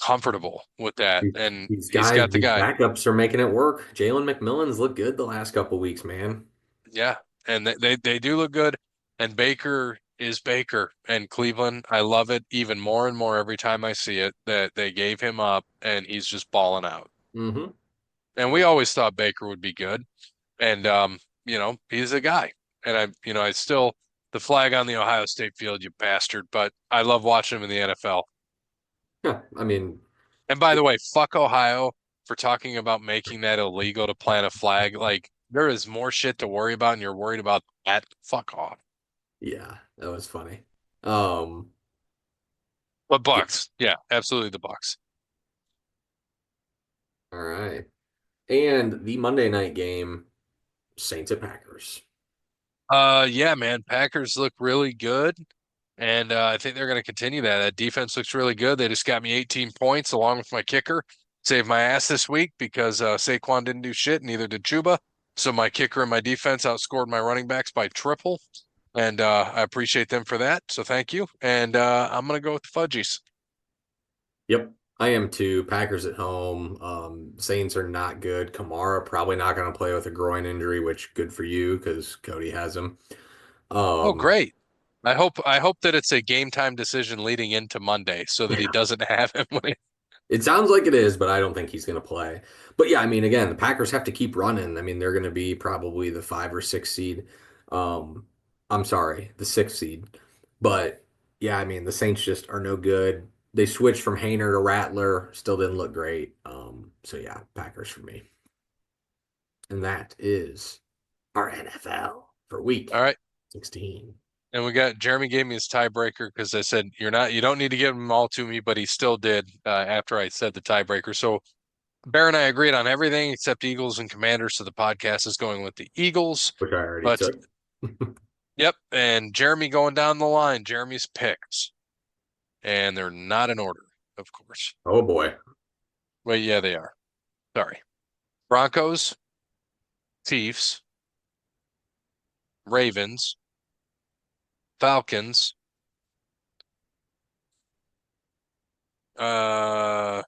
Speaker 1: comfortable with that. And
Speaker 2: These
Speaker 1: he's
Speaker 2: guys,
Speaker 1: got the
Speaker 2: these
Speaker 1: guy.
Speaker 2: backups are making it work. Jalen McMillan's looked good the last couple weeks, man.
Speaker 1: Yeah. And they do look good. And Baker is Baker. And Cleveland, I love it even more and more every time I see it that they gave him up and he's just balling out.
Speaker 2: Mm-hmm.
Speaker 1: And we always thought Baker would be good. And he's a guy. And I still the flag on the Ohio State field, you bastard, but I love watching him in the NFL.
Speaker 2: Yeah, I mean,
Speaker 1: And by the way, fuck Ohio for talking about making that illegal to plant a flag. Like there is more shit to worry about and you're worried about that. Fuck off.
Speaker 2: yeah, that was funny. Um,
Speaker 1: But
Speaker 2: yeah,
Speaker 1: Bucks, yeah, absolutely the Bucks.
Speaker 2: all right. And the Monday night game, Saints at Packers.
Speaker 1: Yeah, man, Packers look really good. And I think they're going to continue that. That defense looks really good. They just got me 18 points along with my kicker. Saved my ass this week because Saquon didn't do shit, neither did Chuba. So my kicker and my defense outscored my running backs by triple. And I appreciate them for that. So thank you. And I'm going to go with the Fudgies.
Speaker 2: Yep, I am too. Packers at home. Saints are not good. Kamara probably not going to play with a groin injury, which good for you because Cody has him.
Speaker 1: Oh,
Speaker 2: Um,
Speaker 1: great. I hope that it's a game time decision leading into Monday so that he doesn't have him when
Speaker 2: It sounds like it is, but I don't think he's going to play. But yeah, I mean, again, the Packers have to keep running. I mean, they're going to be probably the 5 or 6 seed. Um, I'm sorry, the 6 seed. But yeah, I mean, the Saints just are no good. They switched from Hayner to Rattler, still didn't look great. So yeah, Packers for me. And that is our NFL for
Speaker 1: All
Speaker 2: week
Speaker 1: right.
Speaker 2: 16.
Speaker 1: And we got Jeremy gave me his tiebreaker because I said you don't need to give them all to me, but he still did after I said the tiebreaker. So Bear and I agreed on everything except Eagles and Commanders. So the podcast is going with the Eagles.
Speaker 2: Which I already
Speaker 1: But
Speaker 2: took.
Speaker 1: yep, and Jeremy going down the line. Jeremy's picks, and they're not in order, of course.
Speaker 2: Oh boy.
Speaker 1: Well, yeah, they are. Sorry. Broncos, Chiefs, Ravens, Falcons. Uh,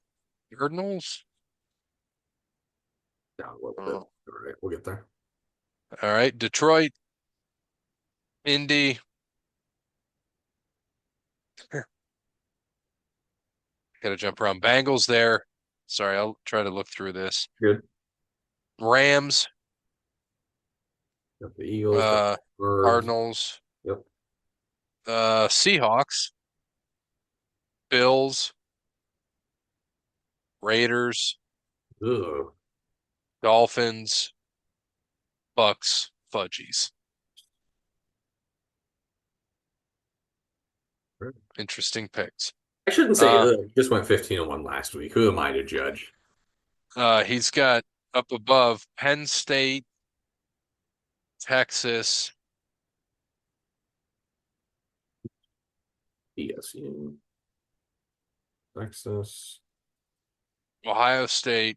Speaker 1: Cardinals.
Speaker 2: Down a little bit.
Speaker 1: Oh,
Speaker 2: All right, we'll get there.
Speaker 1: all right. Detroit, Indy. Got to jump around. Bengals there. Sorry, I'll try to look through this.
Speaker 2: Good.
Speaker 1: Rams,
Speaker 2: Got the Eagles, got
Speaker 1: uh,
Speaker 2: the Birds.
Speaker 1: Cardinals,
Speaker 2: Yep.
Speaker 1: Seahawks, Bills, Raiders,
Speaker 2: Ugh.
Speaker 1: Dolphins, Bucks, Fudgies. Interesting picks.
Speaker 2: I shouldn't say
Speaker 1: Uh,
Speaker 2: ugh. Just went 15-1 last week. Who am I to judge?
Speaker 1: he's got up above Penn State, Texas,
Speaker 2: ESU, Texas.
Speaker 1: Ohio State,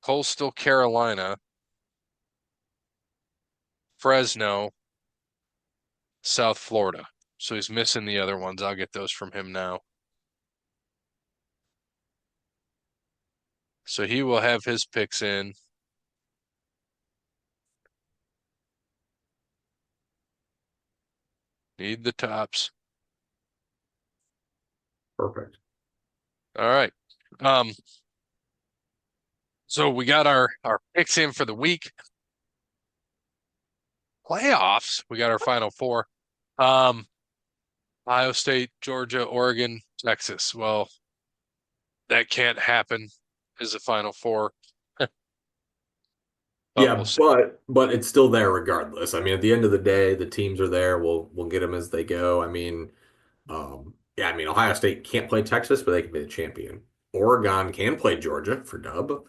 Speaker 1: Coastal Carolina, Fresno, South Florida. So he's missing the other ones. I'll get those from him now. So he will have his picks in. Need the tops.
Speaker 2: Perfect.
Speaker 1: All right. Um, so we got our picks in for the week. Playoffs. We got our final four. Um, Ohio State, Georgia, Oregon, Texas. Well, that can't happen as the final four, but we'll
Speaker 2: Yeah,
Speaker 1: see.
Speaker 2: but it's still there regardless. I mean, at the end of the day, the teams are there. We'll get them as they go. I mean, yeah, I mean, Ohio State can't play Texas, but they can be the champion. Oregon can play Georgia for dub.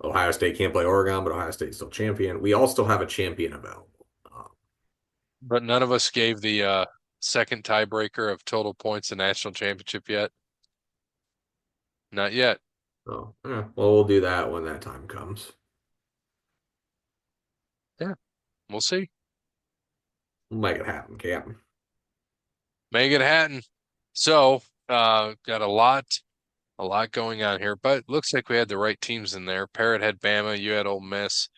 Speaker 2: Ohio State can't play Oregon, but Ohio State's still champion. We all still have a champion available.
Speaker 1: But none of us gave the second tiebreaker of total points in national championship yet. Not yet.
Speaker 2: Yeah, well, we'll do that when that time comes.
Speaker 1: Yeah, we'll see.
Speaker 2: We'll make it happen, Captain.
Speaker 1: Make it happen. So, got a lot going on here, but looks like we had the right teams in there. Parrot had Bama, you had Ole Miss.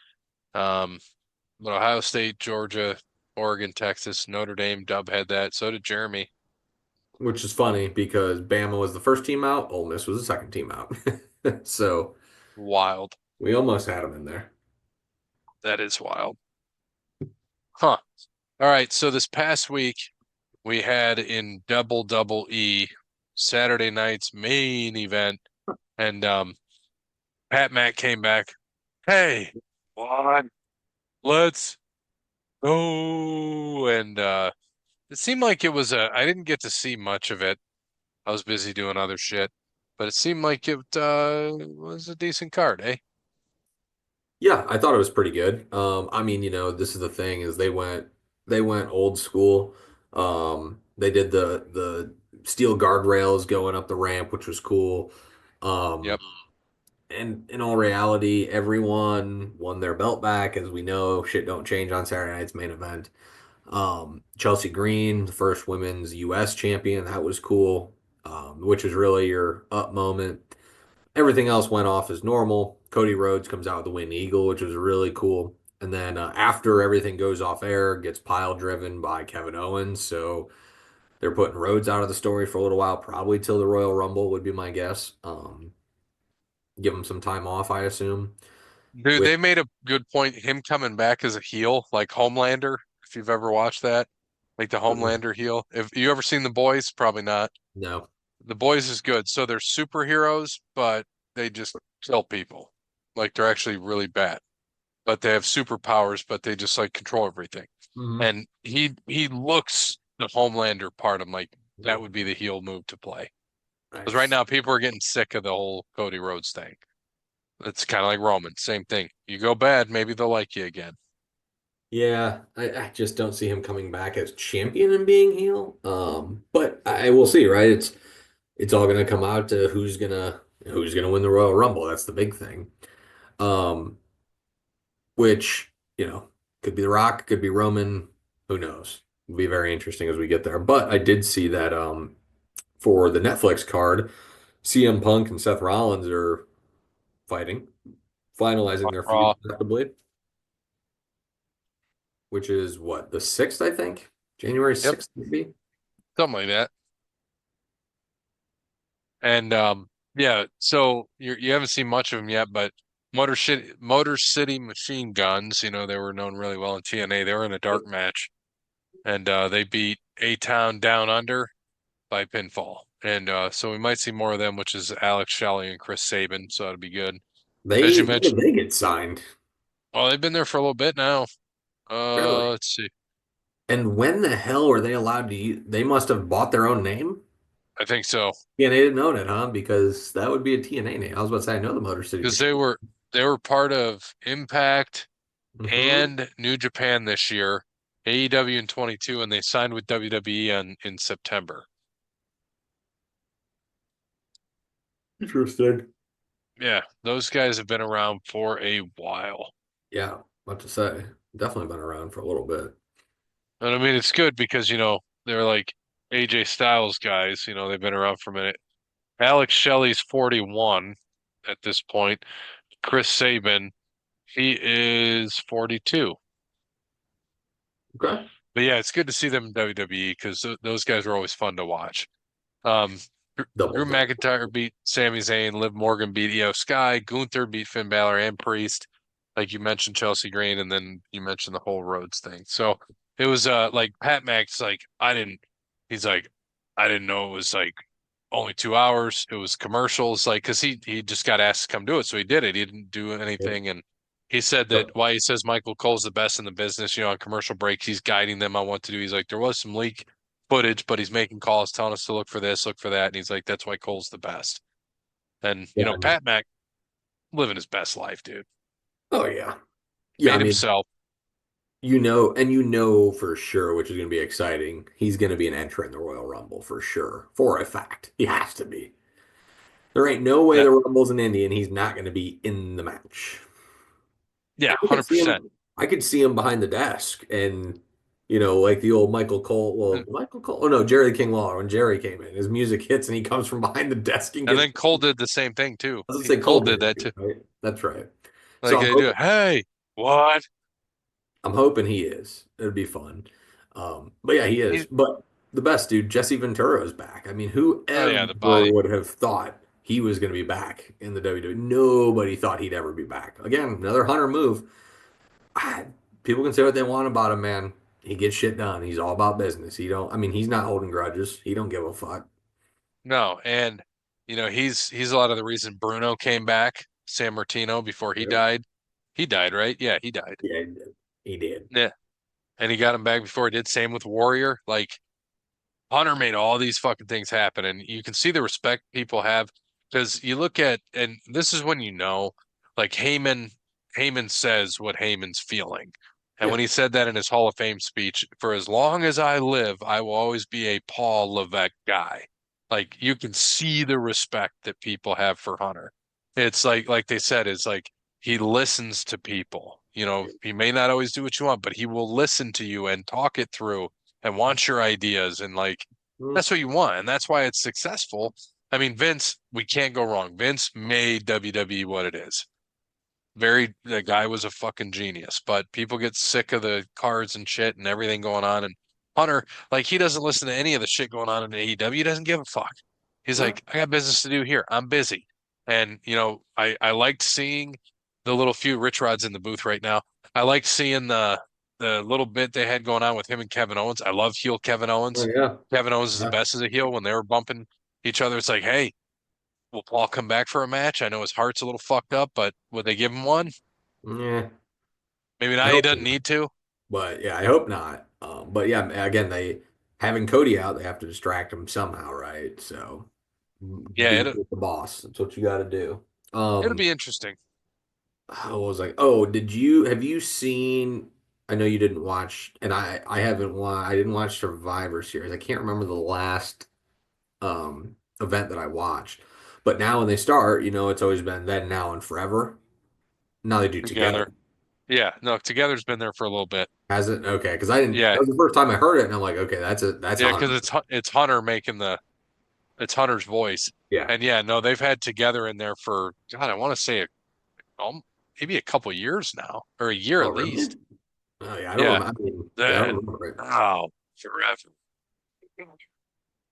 Speaker 1: Um, but Ohio State, Georgia, Oregon, Texas, Notre Dame, Dub had that. So did Jeremy.
Speaker 2: Which is funny because Bama was the first team out, Ole Miss was the second team out. So
Speaker 1: Wild.
Speaker 2: we almost had them in there.
Speaker 1: That is wild. Huh. All right. So this past week we had in double E Saturday night's main event, and Pat Mack came back. Hey, one, let's go. And it seemed like it was I didn't get to see much of it. I was busy doing other shit, but it seemed like it was a decent card, eh?
Speaker 2: Yeah, I thought it was pretty good. I mean, this is the thing is they went old school. They did the steel guardrails going up the ramp, which was cool. Um,
Speaker 1: Yep.
Speaker 2: and in all reality, everyone won their belt back. As we know, shit don't change on Saturday night's main event. Chelsea Green, the first women's U.S. champion, that was cool. Which was really your up moment. Everything else went off as normal. Cody Rhodes comes out with the win eagle, which was really cool. And then after everything goes off air, gets pile driven by Kevin Owens. So they're putting Rhodes out of the story for a little while, probably till the Royal Rumble would be my guess. Give him some time off, I assume.
Speaker 1: Dude,
Speaker 2: With
Speaker 1: they made a good point. Him coming back as a heel, like Homelander, if you've ever watched that, like the Homelander heel. If you ever seen The Boys, probably not.
Speaker 2: no,
Speaker 1: The Boys is good. So they're superheroes, but they just kill people. Like they're actually really bad. But they have superpowers, but they just like control everything.
Speaker 2: hmm
Speaker 1: And he looks the Homelander part. I'm like, that would be the heel move to play. Because right
Speaker 2: nice.
Speaker 1: now people are getting sick of the whole Cody Rhodes thing. It's kind of like Roman, same thing. You go bad, maybe they'll like you again.
Speaker 2: Yeah, I just don't see him coming back as champion and being heel. But I will see, right? It's all gonna come out to who's gonna win the Royal Rumble. That's the big thing. Um, which could be The Rock, could be Roman. Who knows? It'll be very interesting as we get there. But I did see that for the Netflix card, CM Punk and Seth Rollins are fighting, finalizing
Speaker 1: On
Speaker 2: their feud,
Speaker 1: Raw.
Speaker 2: possibly, which is what, the 6th, I think? January
Speaker 1: Yep,
Speaker 2: 6th would be.
Speaker 1: something like that. And yeah, so you haven't seen much of them yet, but Motor City Machine Guns, they were known really well in TNA. They were in a dark match, and they beat A-Town Down Under by pinfall. And so we might see more of them, which is Alex Shelley and Chris Sabin. So that'd be good. As
Speaker 2: They
Speaker 1: you
Speaker 2: when did
Speaker 1: mentioned,
Speaker 2: they get signed?
Speaker 1: oh, they've been there for a little bit now.
Speaker 2: Really?
Speaker 1: Let's see.
Speaker 2: And when the hell were they allowed to use? They must have bought their own name.
Speaker 1: I think so
Speaker 2: Yeah, they didn't own it, huh? Because that would be a TNA name. I was about to say I know the Motor City
Speaker 1: because
Speaker 2: Machine.
Speaker 1: they were part of Impact
Speaker 2: Hmm.
Speaker 1: and New Japan this year, AEW in 22, and they signed with WWE in September.
Speaker 2: Interesting.
Speaker 1: Yeah, those guys have been around for a while.
Speaker 2: Yeah, what to say. Definitely been around for a little bit.
Speaker 1: And I mean, it's good because, they're like AJ Styles guys, they've been around for a minute. Alex Shelley's 41 at this point. Chris Sabin, he is 42.
Speaker 2: Okay.
Speaker 1: But yeah, it's good to see them in WWE because those guys were always fun to watch. Um,
Speaker 2: Double
Speaker 1: Drew
Speaker 2: down.
Speaker 1: McIntyre beat Sami Zayn, Liv Morgan beat Io Sky, Gunther beat Finn Balor and Priest. Like you mentioned Chelsea Green, and then you mentioned the whole Rhodes thing. So it was like Pat Mack's like, he's like, I didn't know it was like only 2 hours. It was commercials, like because he just got asked to come do it, so he did it. He didn't do
Speaker 2: Yep.
Speaker 1: anything, and he said that
Speaker 2: Yep.
Speaker 1: why he says Michael Cole's the best in the business. On commercial breaks, he's guiding them on what to do. He's like, there was some leak footage, but he's making calls, telling us to look for this, look for that, and he's like, that's why Cole's the best. And
Speaker 2: Yeah.
Speaker 1: Pat Mack living his best life, dude.
Speaker 2: Oh yeah. Yeah, I
Speaker 1: Made
Speaker 2: mean,
Speaker 1: himself.
Speaker 2: you know for sure, which is going to be exciting. He's going to be an entrant in the Royal Rumble for sure, for a fact. He has to be. There ain't no way
Speaker 1: Yeah,
Speaker 2: the Rumble's in Indy and he's not going to be in the match.
Speaker 1: yeah,
Speaker 2: I could see
Speaker 1: 100%.
Speaker 2: him. I could see him behind the desk, and like the old Michael Cole. Well,
Speaker 1: And
Speaker 2: Michael Cole. Oh no, Jerry King Lawler. When Jerry came in, his music hits, and he comes from behind the desk and
Speaker 1: and
Speaker 2: gets.
Speaker 1: then Cole did the same thing too.
Speaker 2: I was gonna say
Speaker 1: Cole
Speaker 2: Cole
Speaker 1: did
Speaker 2: did it
Speaker 1: that
Speaker 2: too,
Speaker 1: too.
Speaker 2: right? That's right. So
Speaker 1: Like they do, hey, what?
Speaker 2: I'm hoping he is. It'd be fun. But yeah, he is.
Speaker 1: He,
Speaker 2: But the best dude, Jesse Ventura is back. I mean,
Speaker 1: oh
Speaker 2: whoever
Speaker 1: yeah, the body.
Speaker 2: would have thought he was going to be back in the WWE? Nobody thought he'd ever be back. Again, another Hunter move. I, People can say what they want about him, man. He gets shit done. He's all about business. He don't. I mean, he's not holding grudges. He don't give a fuck.
Speaker 1: No, and he's a lot of the reason Bruno came back, San Martino before he
Speaker 2: Yep.
Speaker 1: died. He died, right? Yeah, he died.
Speaker 2: Yeah, he did. He did.
Speaker 1: Yeah. And he got him back before he did. Same with Warrior. Like Hunter made all these fucking things happen, and you can see the respect people have because you look at, and this is when like Heyman says what Heyman's feeling, and
Speaker 2: Yeah.
Speaker 1: when he said that in his Hall of Fame speech, for as long as I live, I will always be a Paul Levesque guy. Like you can see the respect that people have for Hunter. It's like they said, it's like he listens to people. He may not always do what you want, but he will listen to you and talk it through and wants your ideas and like
Speaker 2: Mm,
Speaker 1: that's what you want and that's why it's successful. I mean, Vince, we can't go wrong. Vince made WWE what it is. The guy was a fucking genius, but people get sick of the cards and shit and everything going on. And Hunter, like, he doesn't listen to any of the shit going on in AEW. He doesn't give a fuck. He's
Speaker 2: no.
Speaker 1: like, I got business to do here. I'm busy. And, I liked seeing the little few Rich Rods in the booth right now. I liked seeing the little bit they had going on with him and Kevin Owens. I love heel Kevin
Speaker 2: Oh
Speaker 1: Owens.
Speaker 2: yeah.
Speaker 1: Kevin Owens is the
Speaker 2: Yeah.
Speaker 1: best as a heel when they were bumping each other. It's like, hey, will Paul come back for a match? I know his heart's a little fucked up, but would they give him one?
Speaker 2: Yeah.
Speaker 1: Maybe
Speaker 2: I
Speaker 1: not. He
Speaker 2: hope
Speaker 1: doesn't
Speaker 2: not.
Speaker 1: need to.
Speaker 2: But yeah, I hope not. But yeah, again, they having Cody out, they have to distract him somehow, right? So
Speaker 1: Yeah,
Speaker 2: beat with the boss. That's what you got to do.
Speaker 1: it'll
Speaker 2: Um,
Speaker 1: be interesting.
Speaker 2: I was like, oh, have you seen? I know you didn't watch, and I haven't watched. I didn't watch Survivor Series. I can't remember the last event that I watched. But now when they start, it's always been then, now, and forever. Now they do
Speaker 1: Together.
Speaker 2: together.
Speaker 1: Yeah, no, Together's been there for a little bit.
Speaker 2: Has it? Okay, because I didn't.
Speaker 1: Yeah,
Speaker 2: That was the first time I heard it, and I'm like, okay, that's
Speaker 1: yeah,
Speaker 2: a
Speaker 1: because
Speaker 2: hundred.
Speaker 1: it's Hunter making it's Hunter's voice,
Speaker 2: Yeah.
Speaker 1: and yeah, no, they've had Together in there for God, I want to say um, maybe a couple years now, or a year
Speaker 2: Oh,
Speaker 1: at
Speaker 2: really?
Speaker 1: least.
Speaker 2: Oh, yeah. I don't
Speaker 1: Yeah,
Speaker 2: remember. I mean, yeah, I don't
Speaker 1: that
Speaker 2: remember it.
Speaker 1: oh forever.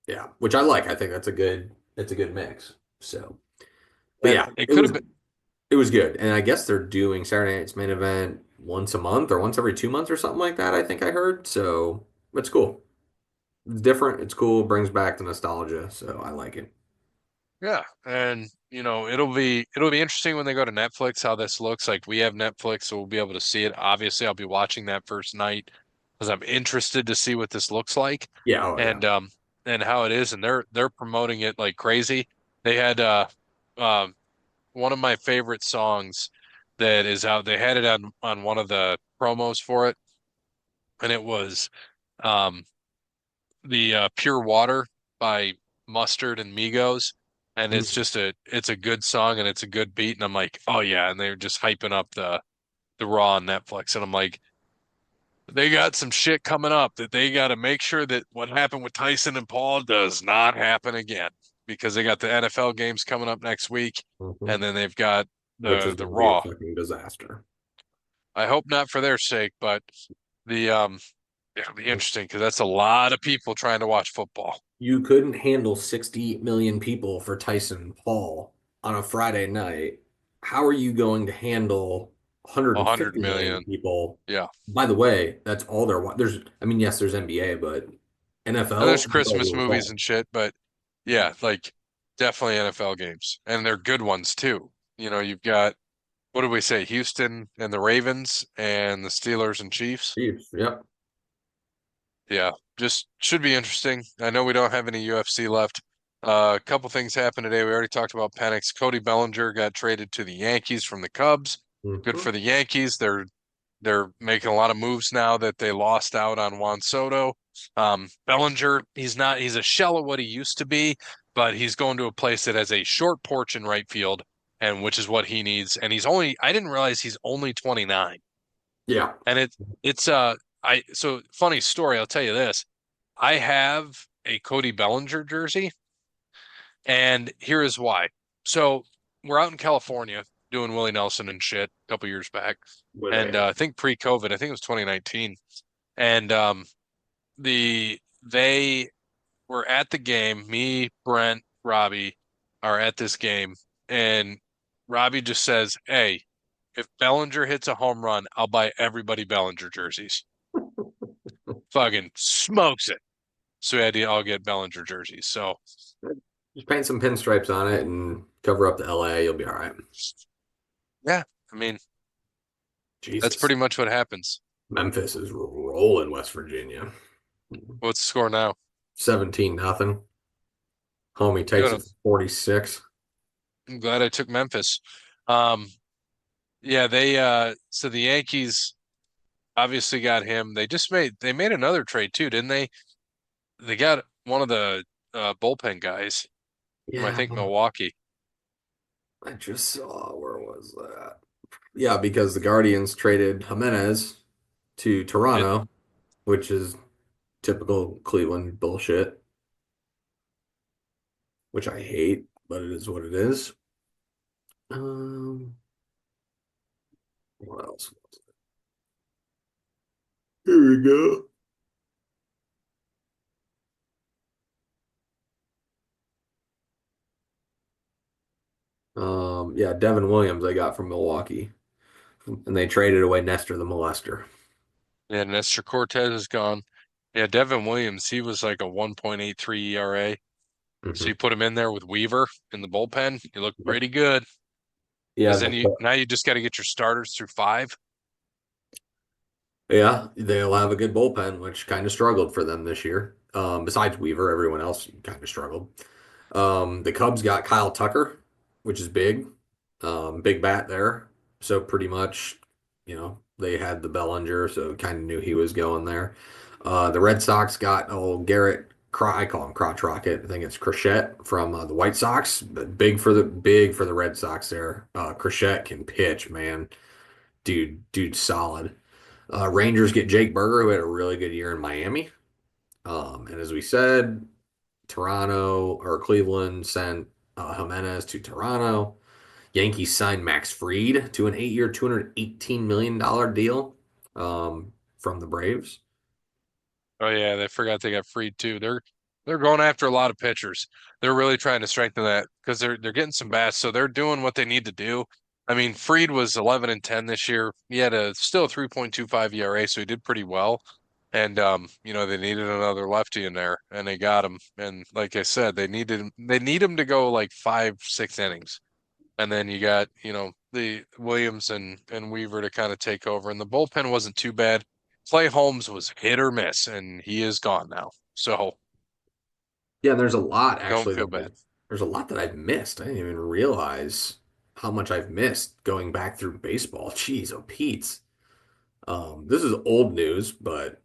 Speaker 2: Yeah, which I like. I think that's a good mix. So, but
Speaker 1: And
Speaker 2: yeah,
Speaker 1: it could have been
Speaker 2: it was good, and I guess they're doing Saturday Night's Main Event once a month or once every 2 months or something like that. I think I heard. So it's cool. It's different. It's cool. Brings back the nostalgia. So I like it.
Speaker 1: yeah, and it'll be interesting when they go to Netflix how this looks. Like we have Netflix, so we'll be able to see it. Obviously, I'll be watching that first night because I'm interested to see what this looks like
Speaker 2: Yeah. Oh yeah.
Speaker 1: and and how it is. And they're promoting it like crazy. They had um one of my favorite songs that is out. They had it on one of the promos for it, and it was um the Pure Water by Mustard and Migos. And
Speaker 2: Mhm.
Speaker 1: it's a good song and it's a good beat. And I'm like, oh yeah. And they're just hyping up the Raw on Netflix. And I'm like, they got some shit coming up that they got to make sure that what happened with Tyson and Paul does not happen again because they got the NFL games coming up next week.
Speaker 2: Mhm.
Speaker 1: And then they've got
Speaker 2: Which is
Speaker 1: the
Speaker 2: going to be a
Speaker 1: Raw.
Speaker 2: fucking disaster.
Speaker 1: I hope not for their sake, but the it'll be interesting because that's a lot of people trying to watch football.
Speaker 2: You couldn't handle 60 million people for Tyson Paul on a Friday night. How are you going to handle
Speaker 1: 100
Speaker 2: 150 million
Speaker 1: million.
Speaker 2: people?
Speaker 1: Yeah.
Speaker 2: By the way, that's all there's, I mean, yes, there's NBA, but
Speaker 1: And there's
Speaker 2: NFL, that's all
Speaker 1: Christmas
Speaker 2: you'll
Speaker 1: movies
Speaker 2: call.
Speaker 1: and shit, but yeah, like definitely NFL games. And they're good ones too. You've got what did we say? Houston and the Ravens and the Steelers and Chiefs.
Speaker 2: Chiefs, yep.
Speaker 1: Yeah, just should be interesting. I know we don't have any UFC left. A couple things happened today. We already talked about Penix. Cody Bellinger got traded to the Yankees from the Cubs. Good
Speaker 2: Mhm.
Speaker 1: for the Yankees. They're making a lot of moves now that they lost out on Juan Soto. Bellinger, he's a shell of what he used to be, but he's going to a place that has a short porch in right field, and which is what he needs. And I didn't realize he's only 29.
Speaker 2: Yeah.
Speaker 1: And so funny story, I'll tell you this. I have a Cody Bellinger jersey, and here is why. So we're out in California doing Willie Nelson and shit a couple years back.
Speaker 2: Were
Speaker 1: And
Speaker 2: they?
Speaker 1: I think pre-COVID, I think it was 2019. And they were at the game. Me, Brent, Robbie are at this game, and Robbie just says, "Hey, if Bellinger hits a home run, I'll buy everybody Bellinger jerseys." Fucking smokes it. So we had to all get Bellinger jerseys. So
Speaker 2: Just paint some pinstripes on it and cover up the LA. You'll be all right.
Speaker 1: yeah, I mean that's
Speaker 2: Jesus.
Speaker 1: pretty much what happens.
Speaker 2: Memphis is rolling West Virginia.
Speaker 1: What's the score now?
Speaker 2: 17 nothing. Homie takes
Speaker 1: Good.
Speaker 2: it for 46.
Speaker 1: I'm glad I took Memphis. Um, yeah, so the Yankees obviously got him. They made another trade too, didn't they? They got one of the bullpen guys from I
Speaker 2: Yeah,
Speaker 1: think Milwaukee.
Speaker 2: I just saw where was that? Yeah, because the Guardians traded Jimenez to
Speaker 1: It
Speaker 2: Toronto, which is typical Cleveland bullshit, which I hate, but it is what it is. Um, what else? Here we go. Yeah, Devin Williams I got from Milwaukee, and they traded away Nestor the Molester.
Speaker 1: Yeah, Nestor Cortez is gone. Yeah, Devin Williams, he was like a 1.83 ERA. So
Speaker 2: Hmm.
Speaker 1: you put him in there with Weaver in the bullpen, you look
Speaker 2: Yep.
Speaker 1: pretty good.
Speaker 2: Yeah,
Speaker 1: Because then you just got to get your starters through five.
Speaker 2: yeah, they'll have a good bullpen, which kind of struggled for them this year. Besides Weaver, everyone else kind of struggled. The Cubs got Kyle Tucker, which is big, big bat there. So pretty much, they had the Bellinger, so kind of knew he was going there. The Red Sox got Garrett. I call him Crotch Rocket. I think it's Crochet from the White Sox. But big for the Red Sox there. Crochet can pitch, man. dude's solid. Rangers get Jake Berger, who had a really good year in Miami. And as we said, Toronto or Cleveland sent Jimenez to Toronto. Yankees signed Max Fried to an 8-year, $218 million deal from the Braves.
Speaker 1: Oh yeah, they forgot they got freed too. They're going after a lot of pitchers. They're really trying to strengthen that because they're getting some bats, so they're doing what they need to do. I mean, Freed was 11 and 10 this year. He had a still 3.25 ERA, so he did pretty well. And they needed another lefty in there, and they got him. And like I said, they need him to go like 5, 6 innings. And then you got, the Williams and Weaver to kind of take over. And the bullpen wasn't too bad. Clay Holmes was hit or miss, and he is gone now. So
Speaker 2: Yeah, and there's a lot
Speaker 1: don't
Speaker 2: actually
Speaker 1: feel bad.
Speaker 2: there's a lot that I've missed. I didn't even realize how much I've missed going back through baseball. Jeez, oh Pete's. This is old news, but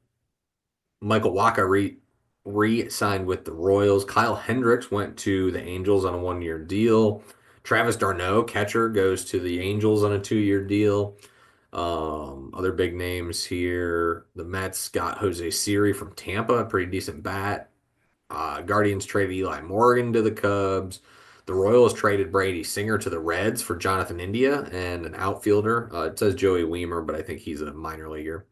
Speaker 2: Michael Wacha re-signed with the Royals. Kyle Hendricks went to the Angels on a 1-year deal. Travis d'Arnaud, catcher, goes to the Angels on a 2-year deal. Other big names here. The Mets got Jose Siri from Tampa, a pretty decent bat. Guardians traded Eli Morgan to the Cubs. The Royals traded Brady Singer to the Reds for Jonathan India and an outfielder. It says Joey Weimer, but I think he's a minor leaguer.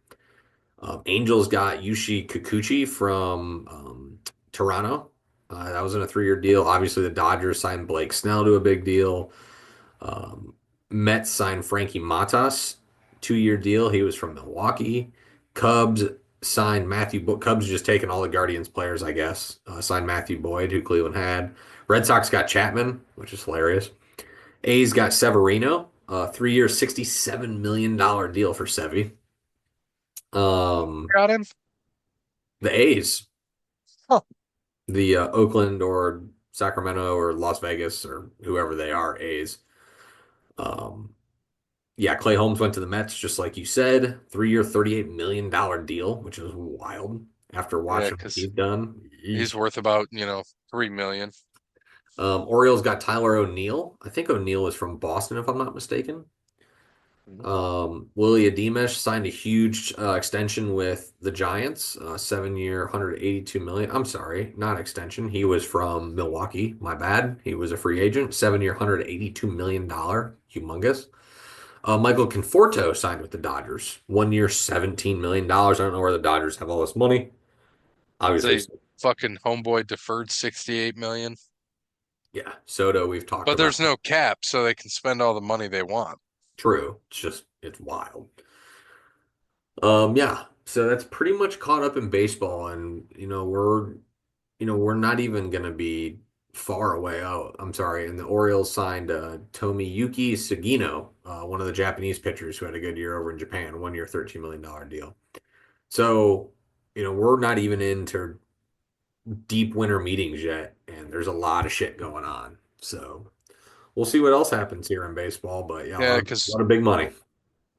Speaker 2: Angels got Yushi Kikuchi from Toronto. That was in a 3-year deal. Obviously, the Dodgers signed Blake Snell to a big deal. Um, Mets signed Frankie Matas, 2-year deal. He was from Milwaukee. Cubs signed Cubs just taking all the Guardians players, I guess. Signed Matthew Boyd, who Cleveland had. Red Sox got Chapman, which is hilarious. A's got Severino, 3-year, $67 million deal for Sevy. Um,
Speaker 1: Got him?
Speaker 2: the A's,
Speaker 1: Huh.
Speaker 2: the Oakland or Sacramento or Las Vegas or whoever they are, A's. Um, yeah, Clay Holmes went to the Mets, just like you said. 3-year, $38 million deal, which is wild after
Speaker 1: Yeah,
Speaker 2: watching what
Speaker 1: because
Speaker 2: he's done.
Speaker 1: he's
Speaker 2: Yeesh.
Speaker 1: worth about, 3 million.
Speaker 2: Orioles got Tyler O'Neill. I think O'Neill is from Boston, if I'm not mistaken.
Speaker 1: Mhm.
Speaker 2: Willie Adimesh signed a huge extension with the Giants, 7-year, 182 million. I'm sorry, not extension. He was from Milwaukee. My bad. He was a free agent. 7-year, $182 million, humongous. Michael Conforto signed with the Dodgers. 1 year, $17 million. I don't know where the Dodgers have all this money. Obviously,
Speaker 1: They fucking homeboy deferred 68 million.
Speaker 2: yeah. Soto, we've talked
Speaker 1: But
Speaker 2: about.
Speaker 1: there's no cap, so they can spend all the money they want.
Speaker 2: True. It's wild. Yeah. So that's pretty much caught up in baseball, and we're not even gonna be far away. Oh, I'm sorry. And the Orioles signed Tomiyuki Sugino, one of the Japanese pitchers who had a good year over in Japan, 1-year, $13 million deal. So, we're not even into deep winter meetings yet, and there's a lot of shit going on. So we'll see what else happens here in baseball. But yeah, a
Speaker 1: Yeah,
Speaker 2: lot of,
Speaker 1: because
Speaker 2: lot of big money.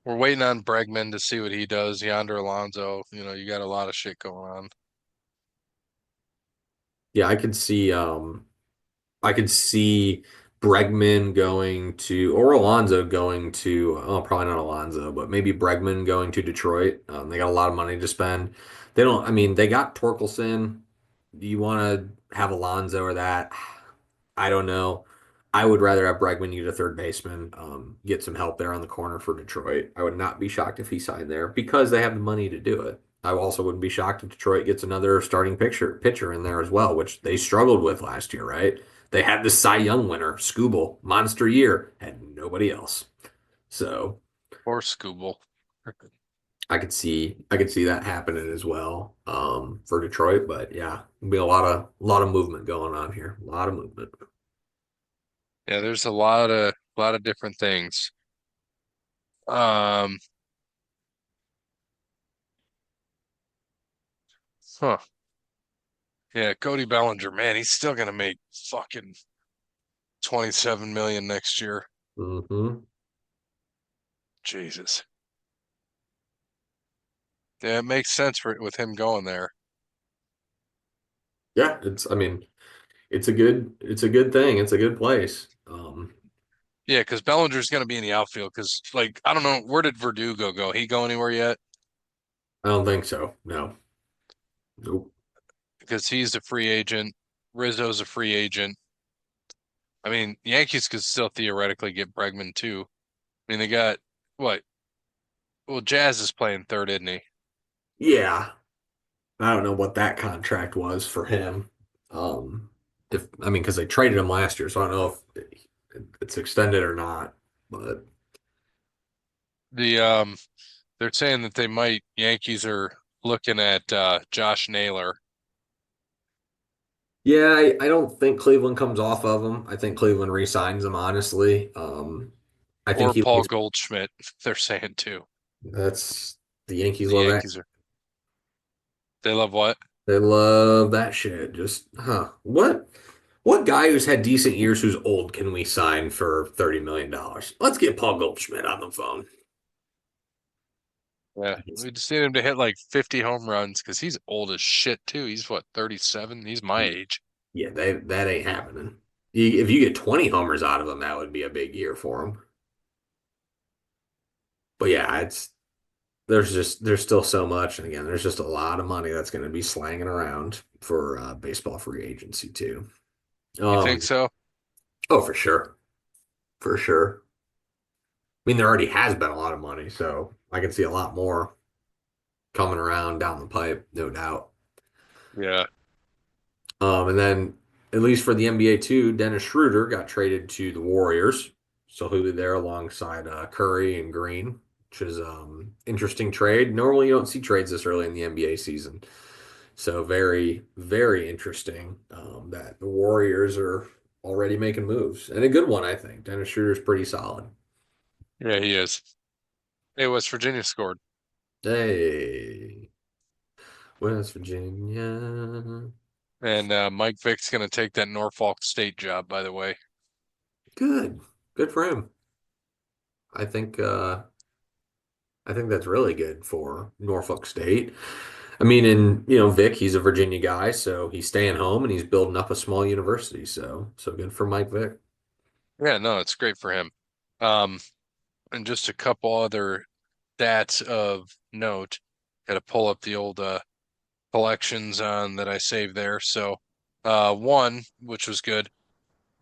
Speaker 1: we're waiting on Bregman to see what he does. Yonder Alonso, you got a lot of shit going on.
Speaker 2: Yeah, I could see Bregman going to or Alonso going to probably not Alonso, but maybe Bregman going to Detroit. They got a lot of money to spend. They don't, I mean, they got Torkelson. Do you want to have Alonso or that? I don't know. I would rather have Bregman get a third baseman, get some help there on the corner for Detroit. I would not be shocked if he signed there because they have the money to do it. I also wouldn't be shocked if Detroit gets another starting pitcher in there as well, which they struggled with last year, right? They had the Cy Young winner, Skubal, monster year, had nobody else. So
Speaker 1: Or Scooble.
Speaker 2: I could see that happening as well for Detroit. But yeah, there'll be a lot of movement going on here. A lot of movement.
Speaker 1: Yeah, there's a lot of different things. Um, huh. Yeah, Cody Bellinger, man, he's still gonna make fucking 27 million next year.
Speaker 2: Hmm.
Speaker 1: Jesus. Yeah, it makes sense with him going there.
Speaker 2: Yeah, I mean, it's a good thing. It's a good place.
Speaker 1: Yeah, because Bellinger's going to be in the outfield. Because, like, I don't know, where did Verdugo go? He go anywhere yet?
Speaker 2: I don't think so. No. Nope.
Speaker 1: Because he's a free agent. Rizzo's a free agent. I mean, Yankees could still theoretically get Bregman too. I mean, they got what? Well, Jazz is playing third, isn't he?
Speaker 2: Yeah. I don't know what that contract was for him. If I mean, because they traded him last year, so I don't know if it's extended or not. But
Speaker 1: The they're saying that they might Yankees are looking at Josh Naylor
Speaker 2: yeah, I don't think Cleveland comes off of him. I think Cleveland re-signs him, honestly. I think
Speaker 1: or
Speaker 2: he
Speaker 1: Paul
Speaker 2: likes
Speaker 1: Goldschmidt. They're saying too.
Speaker 2: that's the Yankees
Speaker 1: The
Speaker 2: love that.
Speaker 1: Yankees are they love what?
Speaker 2: They love that shit. Just what guy who's had decent years who's old can we sign for $30 million? Let's get Paul Goldschmidt on the phone.
Speaker 1: Yeah, we just need him to hit like 50 home runs because he's old as shit too. He's what, 37? He's my age.
Speaker 2: Yeah, that ain't happening. If you get 20 homers out of him, that would be a big year for him. But yeah, there's still so much, and again, there's just a lot of money that's going to be slanging around for baseball free agency too.
Speaker 1: You think
Speaker 2: Um,
Speaker 1: so?
Speaker 2: oh, for sure, for sure. I mean, there already has been a lot of money, so I can see a lot more coming around down the pipe, no doubt.
Speaker 1: Yeah.
Speaker 2: And then, at least for the NBA too, Dennis Schroeder got traded to the Warriors, so he'll be there alongside Curry and Green, which is interesting trade. Normally, you don't see trades this early in the NBA season, so very, very interesting that the Warriors are already making moves and a good one, I think. Dennis Schroeder's pretty solid.
Speaker 1: Yeah, he is. Hey, West Virginia scored.
Speaker 2: Hey, West Virginia,
Speaker 1: And Mike Vick's gonna take that Norfolk State job, by the way.
Speaker 2: good, good for him. I think. I think that's really good for Norfolk State. I mean, and Vic, he's a Virginia guy, so he's staying home and he's building up a small university. So good for Mike Vick.
Speaker 1: Yeah, no, it's great for him. Um, and just a couple other stats of note. Got to pull up the old collections on that I saved there. So, one, which was good.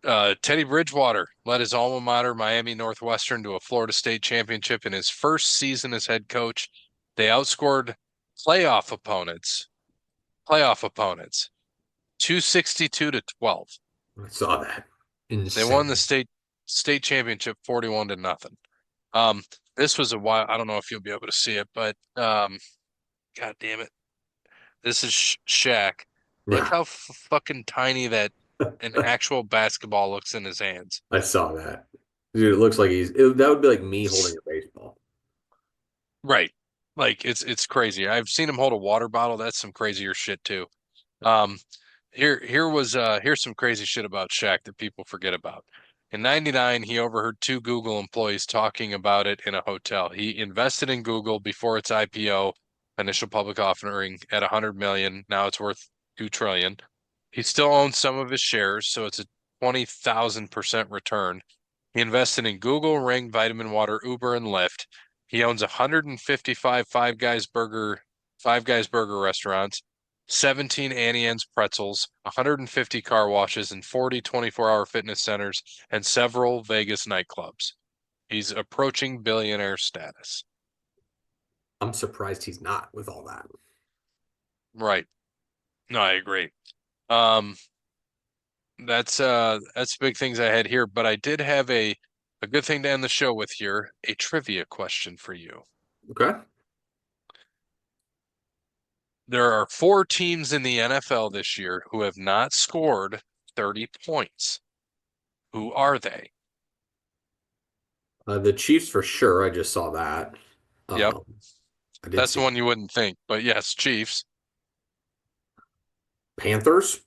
Speaker 1: Teddy Bridgewater led his alma mater, Miami Northwestern, to a Florida State championship in his first season as head coach. They outscored playoff opponents, playoff opponents, 262 to 12.
Speaker 2: I saw that.
Speaker 1: They won the
Speaker 2: Insane.
Speaker 1: state championship 41 to nothing. Um, this was a while. I don't know if you'll be able to see it, but God damn it. This is Shaq. Look
Speaker 2: Yeah,
Speaker 1: how fucking tiny that an actual basketball looks in his hands.
Speaker 2: I saw that. Dude, it looks like that would be like me holding a baseball.
Speaker 1: Right. Like it's crazy. I've seen him hold a water bottle. That's some crazier shit too. Um here's some crazy shit about Shaq that people forget about. In 99, he overheard two Google employees talking about it in a hotel. He invested in Google before its IPO, initial public offering at 100 million. Now it's worth 2 trillion. He still owns some of his shares, so it's a 20,000% return. He invested in Google, Ring, Vitamin Water, Uber, and Lyft. He owns 155 Five Guys Burger restaurants, 17 Annie Ann's pretzels, 150 car washes, and 40 24-hour fitness centers, and several Vegas nightclubs. He's approaching billionaire status.
Speaker 2: I'm surprised he's not with all that.
Speaker 1: Right. No, I agree. Um, that's big things I had here, but I did have a good thing to end the show with here, a trivia question for you.
Speaker 2: Okay.
Speaker 1: There are four teams in the NFL this year who have not scored 30 points. Who are they?
Speaker 2: The Chiefs for sure. I just saw that.
Speaker 1: Yep,
Speaker 2: Um, I did
Speaker 1: that's the
Speaker 2: see
Speaker 1: one you wouldn't think, but yes, Chiefs,
Speaker 2: Panthers.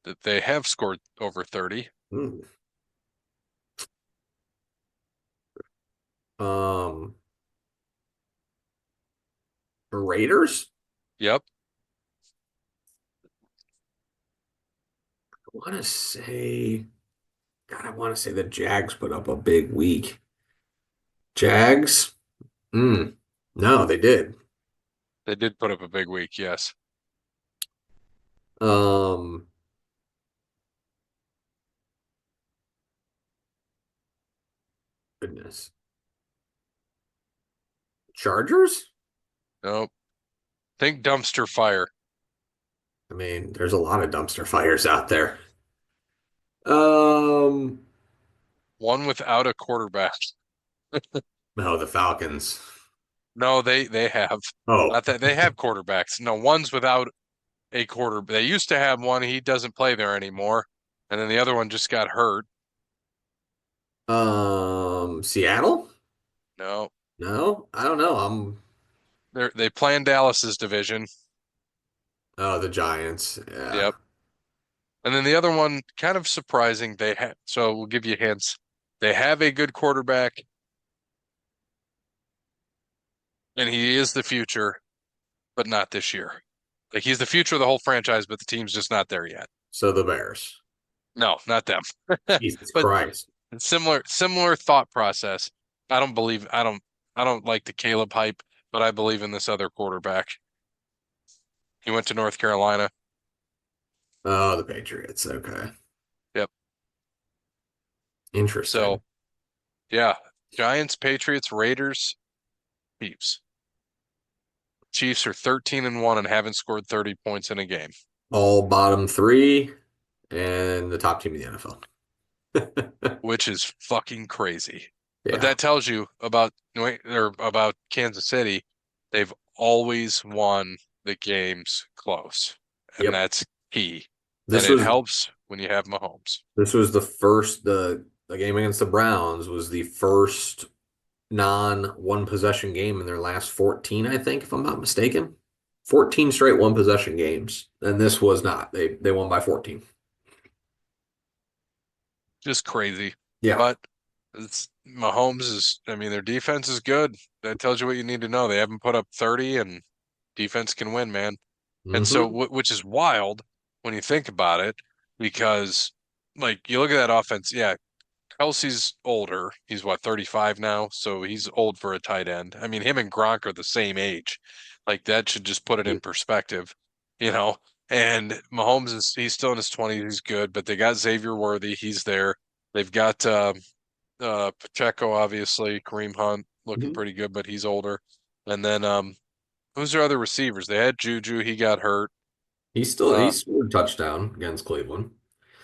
Speaker 1: that they have scored over 30.
Speaker 2: Hmm. Um, Raiders.
Speaker 1: Yep.
Speaker 2: I want to say. God, I want to say the Jags put up a big week. Jags? No, they did.
Speaker 1: They did put up a big week, yes.
Speaker 2: Um, Goodness. Chargers?
Speaker 1: Nope. Think dumpster fire.
Speaker 2: I mean, there's a lot of dumpster fires out there. Um,
Speaker 1: One without a quarterback.
Speaker 2: no, the Falcons.
Speaker 1: No, they have.
Speaker 2: Oh,
Speaker 1: Not that they have quarterbacks. No, one's without a quarter. They used to have one. He doesn't play there anymore. And then the other one just got hurt.
Speaker 2: Seattle?
Speaker 1: No,
Speaker 2: No, I don't know.
Speaker 1: they play in Dallas's division.
Speaker 2: Oh, the Giants. Yeah.
Speaker 1: Yep. And then the other one, kind of surprising. They have. So we'll give you hints. They have a good quarterback, and he is the future, but not this year. Like he's the future of the whole franchise, but the team's just not there yet.
Speaker 2: So the Bears.
Speaker 1: No, not them.
Speaker 2: Jesus
Speaker 1: But
Speaker 2: Christ.
Speaker 1: similar thought process. I don't like the Caleb hype, but I believe in this other quarterback. He went to North Carolina.
Speaker 2: Oh, the Patriots. Okay.
Speaker 1: Yep.
Speaker 2: Interesting.
Speaker 1: So yeah, Giants, Patriots, Raiders, Chiefs. Chiefs are 13-1 and haven't scored 30 points in a game,
Speaker 2: All bottom three and the top team in the NFL.
Speaker 1: which is fucking crazy. But
Speaker 2: Yeah.
Speaker 1: that tells you about or about Kansas City. They've always won the games close, and
Speaker 2: Yep.
Speaker 1: that's key. And
Speaker 2: This
Speaker 1: it
Speaker 2: was
Speaker 1: helps when you have Mahomes.
Speaker 2: this was the first the game against the Browns was the first non one possession game in their last 14, I think, if I'm not mistaken. 14 straight one possession games. And this was not. They won by 14.
Speaker 1: Just crazy.
Speaker 2: Yeah.
Speaker 1: But it's Mahomes is, I mean, their defense is good. That tells you what you need to know. They haven't put up 30 and defense can win, man. And so,
Speaker 2: Hmm.
Speaker 1: which is wild when you think about it, because like you look at that offense, yeah, Kelsey's older. He's what, 35 now? So he's old for a tight end. I mean, him and Gronk are the same age. Like that should just put it in perspective, you know? And Mahomes he's still in his 20s. He's good, but they got Xavier Worthy. He's there. They've got Pacheco, obviously, Kareem Hunt looking
Speaker 2: Hmm.
Speaker 1: pretty good, but he's older. And then who's their other receivers? They had Juju, he got hurt.
Speaker 2: He
Speaker 1: Uh
Speaker 2: scored a touchdown against Cleveland.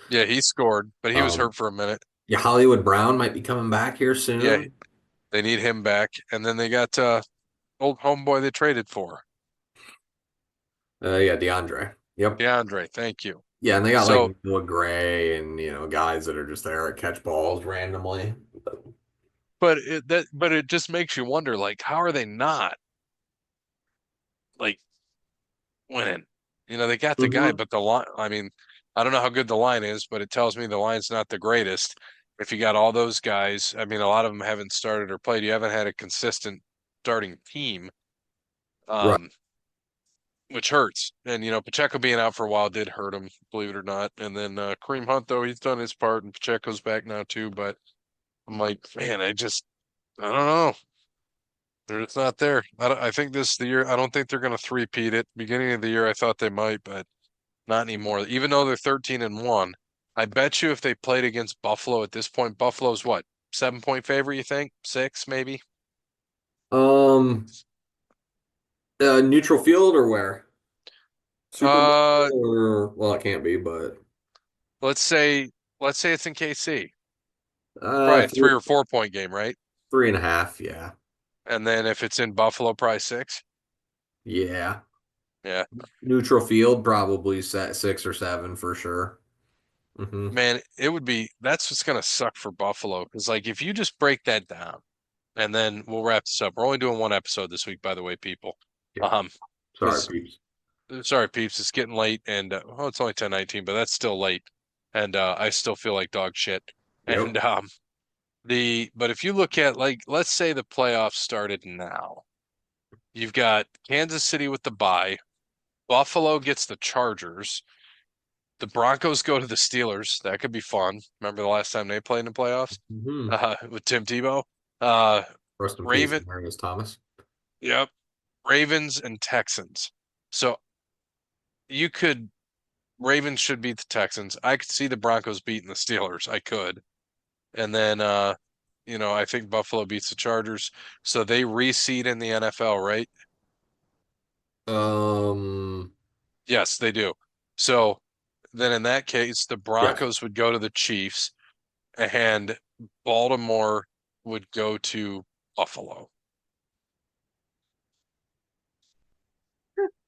Speaker 1: yeah, he scored, but he was
Speaker 2: Um,
Speaker 1: hurt for a minute.
Speaker 2: yeah, Hollywood Brown might be coming back here
Speaker 1: Yeah,
Speaker 2: soon.
Speaker 1: they need him back. And then they got old homeboy they traded for.
Speaker 2: Yeah, DeAndre. Yep.
Speaker 1: DeAndre, thank you.
Speaker 2: Yeah, and they got
Speaker 1: So,
Speaker 2: like Noah Gray and guys that are just there to catch balls randomly.
Speaker 1: but it just makes you wonder, like, how are they not like winning? You know, they got the guy,
Speaker 2: Hmm.
Speaker 1: but the line, I mean, I don't know how good the line is, but it tells me the line's not the greatest. If you got all those guys, I mean, a lot of them haven't started or played. You haven't had a consistent starting team,
Speaker 2: Right.
Speaker 1: um, which hurts. And, Pacheco being out for a while did hurt him, believe it or not. And then Kareem Hunt, though, he's done his part, and Pacheco's back now, too. But I'm like, man, I don't know. They're just not there. I think this is the year. I don't think they're going to three-peat it. Beginning of the year, I thought they might, but not anymore. Even though they're 13-1, I bet you if they played against Buffalo at this point, Buffalo's what, 7-point favorite, you think? Six, maybe?
Speaker 2: Um, Neutral field or where? Super Bowl
Speaker 1: Uh,
Speaker 2: or well, it can't be, but
Speaker 1: let's say it's in KC.
Speaker 2: uh,
Speaker 1: Probably a
Speaker 2: three,
Speaker 1: 3 or 4 point game, right?
Speaker 2: 3.5. Yeah,
Speaker 1: And then if it's in Buffalo, probably six.
Speaker 2: yeah.
Speaker 1: Yeah.
Speaker 2: Neutral field probably set 6 or 7 for sure. Hmm.
Speaker 1: Man, that's what's gonna suck for Buffalo. Because like if you just break that down, and then we'll wrap this up. We're only doing one episode this week, by the way, people.
Speaker 2: Yeah.
Speaker 1: Um,
Speaker 2: Sorry,
Speaker 1: because
Speaker 2: peeps.
Speaker 1: sorry, peeps, it's getting late, and it's only 10:19, but that's still late, and I still feel like dog shit.
Speaker 2: Yep.
Speaker 1: And but if you look at like, let's say the playoffs started now, you've got Kansas City with the bye, Buffalo gets the Chargers, The Broncos go to the Steelers. That could be fun. Remember the last time they played in the playoffs
Speaker 2: Hmm.
Speaker 1: with Tim Tebow? Uh,
Speaker 2: Rest in peace,
Speaker 1: Raven.
Speaker 2: Marius Thomas.
Speaker 1: Yep. Ravens and Texans. So you could Ravens should beat the Texans. I could see the Broncos beating the Steelers. I could. And then I think Buffalo beats the Chargers. So they reseed in the NFL, right?
Speaker 2: Um,
Speaker 1: Yes, they do. So then in that case, the
Speaker 2: yes,
Speaker 1: Broncos would go to the Chiefs and Baltimore would go to Buffalo.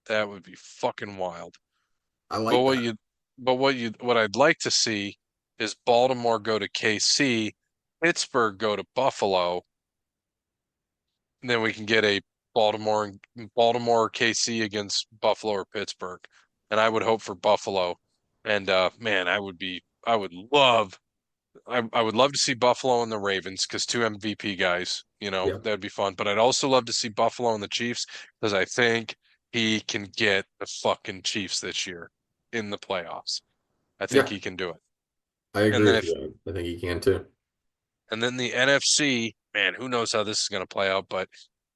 Speaker 1: That would be fucking wild.
Speaker 2: I
Speaker 1: But
Speaker 2: like
Speaker 1: what
Speaker 2: that.
Speaker 1: you what I'd like to see is Baltimore go to KC, Pittsburgh go to Buffalo, and then we can get a Baltimore KC against Buffalo or Pittsburgh. And I would hope for Buffalo. And man, I would love to see Buffalo and the Ravens because two MVP guys,
Speaker 2: Yeah,
Speaker 1: that'd be fun. But I'd also love to see Buffalo and the Chiefs because I think he can get the fucking Chiefs this year in the playoffs. I think
Speaker 2: yeah,
Speaker 1: he can do it.
Speaker 2: I
Speaker 1: And
Speaker 2: agree
Speaker 1: then
Speaker 2: with
Speaker 1: if
Speaker 2: you. I think he can too.
Speaker 1: and then the NFC, man, who knows how this is going to play out, but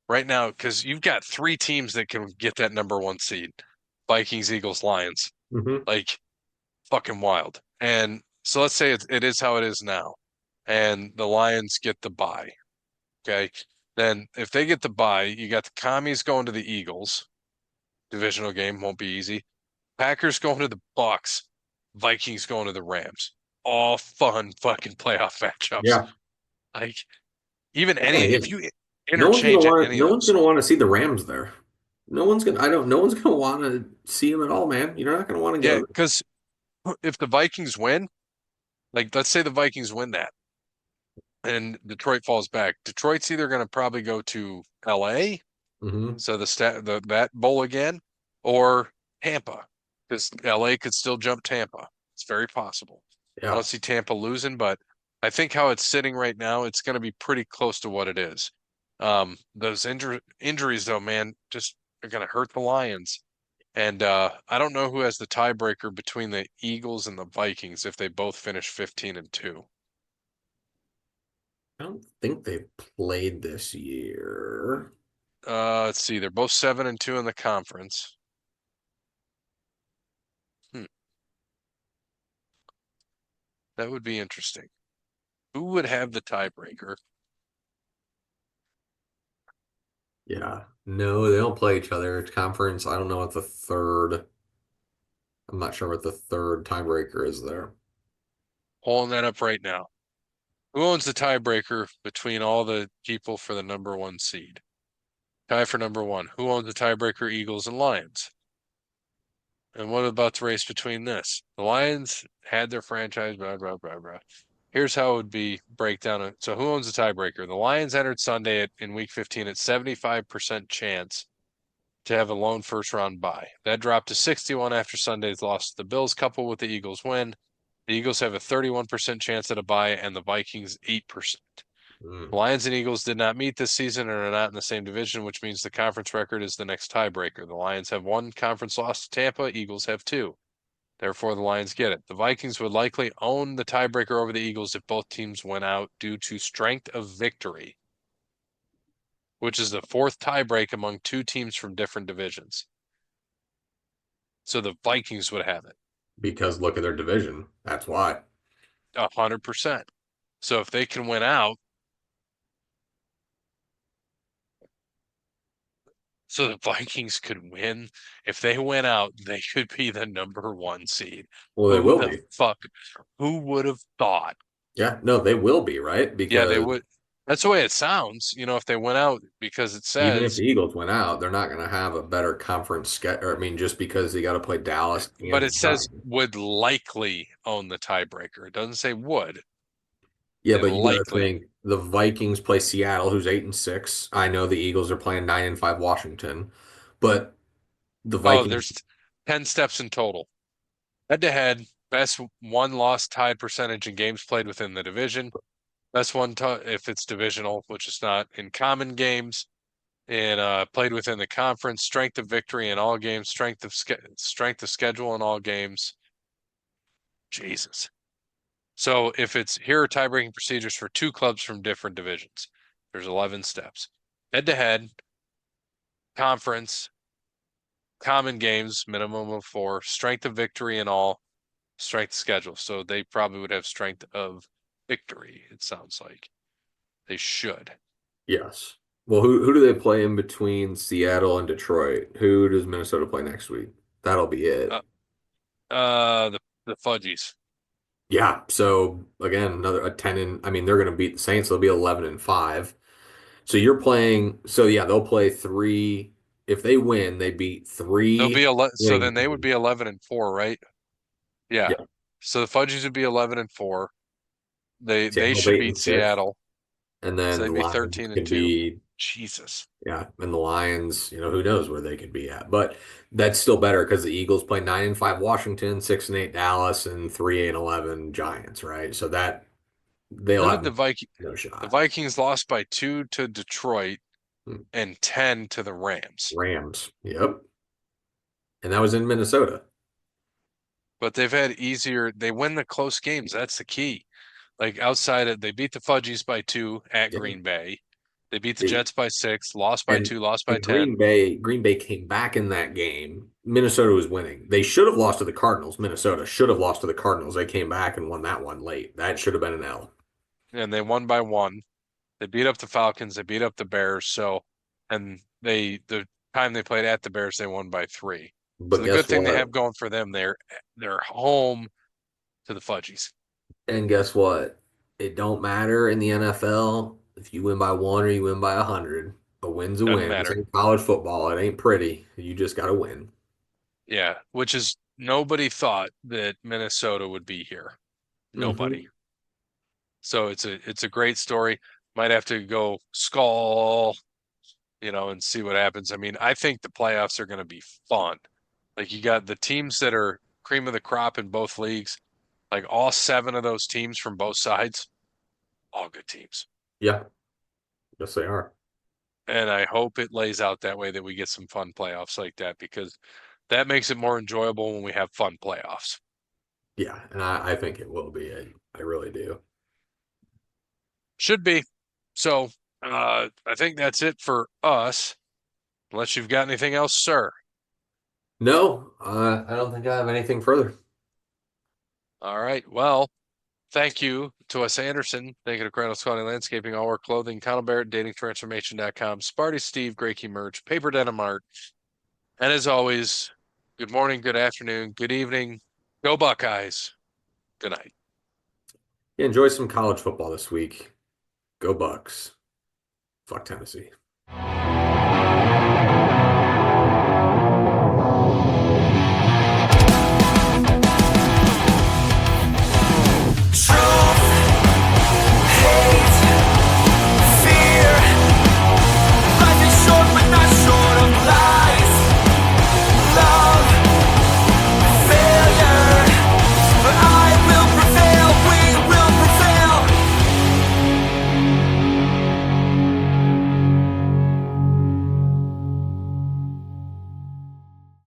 Speaker 1: right now, because you've got three teams that can get that number one seed. Vikings, Eagles, Lions.
Speaker 2: Hmm.
Speaker 1: Like fucking wild. And so let's say it is how it is now. And the Lions get the bye. Okay. Then if they get the bye, you got the commies going to the Eagles. Divisional game won't be easy. Packers going to the Bucks. Vikings going to the Rams. All fun fucking playoff matchups.
Speaker 2: Yeah.
Speaker 1: Like even
Speaker 2: Yeah,
Speaker 1: if
Speaker 2: yeah.
Speaker 1: you interchange any
Speaker 2: No
Speaker 1: of
Speaker 2: one's
Speaker 1: those.
Speaker 2: gonna want to see the Rams there. No one's gonna want to see them at all, man. You're not gonna want to
Speaker 1: Yeah,
Speaker 2: go.
Speaker 1: because if the Vikings win, like let's say the Vikings win that and Detroit falls back, Detroit's either going to probably go to LA,
Speaker 2: Hmm.
Speaker 1: so that bowl again, or Tampa, because LA could still jump Tampa. It's very possible. I
Speaker 2: Yeah.
Speaker 1: don't see Tampa losing, but I think how it's sitting right now, it's going to be pretty close to what it is. Those injuries, though, man, just are going to hurt the Lions. And I don't know who has the tiebreaker between the Eagles and the Vikings if they both finish 15-2.
Speaker 2: I don't think they've played this year.
Speaker 1: Let's see, they're both 7-2 in the conference. Hmm, that would be interesting. Who would have the tiebreaker?
Speaker 2: Yeah. No, they don't play each other. It's conference. I don't know what the third. I'm not sure what the third tiebreaker is there.
Speaker 1: Pulling that up right now. Who owns the tiebreaker between all the people for the number one seed? Tie for number one. Who owns the tiebreaker, Eagles and Lions? And what about the race between this? The Lions had their franchise, blah, blah, blah, blah. Here's how it would be breakdown. So who owns the tiebreaker? The Lions entered Sunday in week 15 at 75% chance to have a lone first round bye. That dropped to 61 after Sunday's loss to the Bills, coupled with the Eagles win. The Eagles have a 31% chance at a bye, and the Vikings 8%. The
Speaker 2: Mm.
Speaker 1: Lions and Eagles did not meet this season and are not in the same division, which means the conference record is the next tiebreaker. The Lions have one conference loss to Tampa, Eagles have two. Therefore, the Lions get it. The Vikings would likely own the tiebreaker over the Eagles if both teams went out due to strength of victory, which is the fourth tiebreak among two teams from different divisions. So the Vikings would have it
Speaker 2: Because look at their division. That's why.
Speaker 1: 100%. So if they can win out, so the Vikings could win. If they went out, they could be the number one seed.
Speaker 2: Well, they
Speaker 1: Who
Speaker 2: will
Speaker 1: the
Speaker 2: be.
Speaker 1: fuck? Who would have thought?
Speaker 2: Yeah, no, they will be, right?
Speaker 1: Yeah, they
Speaker 2: Because
Speaker 1: would. That's the way it sounds, if they went out, because it
Speaker 2: even if
Speaker 1: says,
Speaker 2: the Eagles went out, they're not going to have a better conference schedule. I mean, just because they got to play Dallas
Speaker 1: but
Speaker 2: and the
Speaker 1: it says
Speaker 2: Giants.
Speaker 1: would likely own the tiebreaker. It doesn't say would.
Speaker 2: Yeah,
Speaker 1: They
Speaker 2: but you got to
Speaker 1: likely.
Speaker 2: think the Vikings play Seattle, who's 8-6. I know the Eagles are playing 9-5 Washington, but the
Speaker 1: Oh,
Speaker 2: Vikings,
Speaker 1: there's 10 steps in total. Head to head, best one loss tied percentage in games played within the division. Best one if it's divisional, which is not in common games. And played within the conference, strength of victory in all games, strength of schedule in all games, Jesus. So if it's here are tie-breaking procedures for two clubs from different divisions. There's 11 steps. Head-to-head, conference, common games, minimum of 4, strength of victory in all, strength schedule. So they probably would have strength of victory, it sounds like. They should.
Speaker 2: Yes. Well, who do they play in between Seattle and Detroit? Who does Minnesota play next week? That'll be it.
Speaker 1: Uh, the Fudgies.
Speaker 2: Yeah. So again, another a 10 and I mean they're going to beat the Saints. They'll be 11-5. So you're playing. So yeah, they'll play three. If they win, they beat
Speaker 1: They'll
Speaker 2: three
Speaker 1: be so
Speaker 2: winning
Speaker 1: then they would
Speaker 2: teams.
Speaker 1: be 11-4, right? Yeah.
Speaker 2: Yeah.
Speaker 1: So the Fudgies would be 11-4. They
Speaker 2: Seattle's
Speaker 1: should
Speaker 2: 8 and
Speaker 1: beat
Speaker 2: 6,
Speaker 1: Seattle.
Speaker 2: and
Speaker 1: So
Speaker 2: then
Speaker 1: they'd
Speaker 2: the
Speaker 1: be
Speaker 2: Lions
Speaker 1: thirteen and
Speaker 2: could
Speaker 1: two.
Speaker 2: be
Speaker 1: Jesus.
Speaker 2: yeah, and the Lions. Who knows where they could be at, but that's still better because the Eagles play 9-5 Washington, 6-8 Dallas, and 3-11 Giants, right? So that they'll
Speaker 1: Who did
Speaker 2: have
Speaker 1: the Viking
Speaker 2: no
Speaker 1: the
Speaker 2: shot.
Speaker 1: Vikings lost by 2 to Detroit
Speaker 2: Hmm.
Speaker 1: and 10 to the Rams.
Speaker 2: Rams, yep, and that was in Minnesota.
Speaker 1: But they've had they win the close games. That's the key. Like they beat the Fudgies by 2 at
Speaker 2: Yeah.
Speaker 1: Green Bay. They beat the
Speaker 2: They-
Speaker 1: Jets by 6, lost by
Speaker 2: And
Speaker 1: 2, lost by
Speaker 2: and
Speaker 1: 10.
Speaker 2: Green Bay came back in that game. Minnesota was winning. They should have lost to the Cardinals. Minnesota should have lost to the Cardinals. They came back and won that one late. That should have been an L.
Speaker 1: And they won by 1. They beat up the Falcons, they beat up the Bears, and the time they played at the Bears, they won by 3. So
Speaker 2: But
Speaker 1: the good
Speaker 2: guess
Speaker 1: thing they
Speaker 2: what?
Speaker 1: have going for them, they're home to the Fudgies.
Speaker 2: And guess what? It don't matter in the NFL if you win by one or you win by 100. A win's a
Speaker 1: Doesn't
Speaker 2: win. This
Speaker 1: matter.
Speaker 2: ain't college football. It ain't pretty. You just got to win.
Speaker 1: Yeah, which is nobody thought that Minnesota would be here.
Speaker 2: Hmm.
Speaker 1: Nobody. So it's a great story. Might have to go skull, and see what happens. I mean, I think the playoffs are going to be fun. Like you got the teams that are cream of the crop in both leagues, like all 7 of those teams from both sides, all good teams.
Speaker 2: Yeah. Yes, they are.
Speaker 1: And I hope it lays out that way that we get some fun playoffs like that because that makes it more enjoyable when we have fun playoffs.
Speaker 2: Yeah. And I think it will be. I really do.
Speaker 1: Should be. So I think that's it for us. Unless you've got anything else, sir.
Speaker 2: No, I don't think I have anything further.
Speaker 1: All right. Well, thank you to Wes Anderson. Thank you to Crandall Scotty Landscaping, All Work Clothing, Connell Barrett, DatingTransformation.com, Sparty Steve, Greaky Merch, Paper Denim Art. And as always, good morning, good afternoon, good evening. Go Buckeyes. Good night.
Speaker 2: Yeah, enjoy some college football this week. Go Bucks. Fuck Tennessee.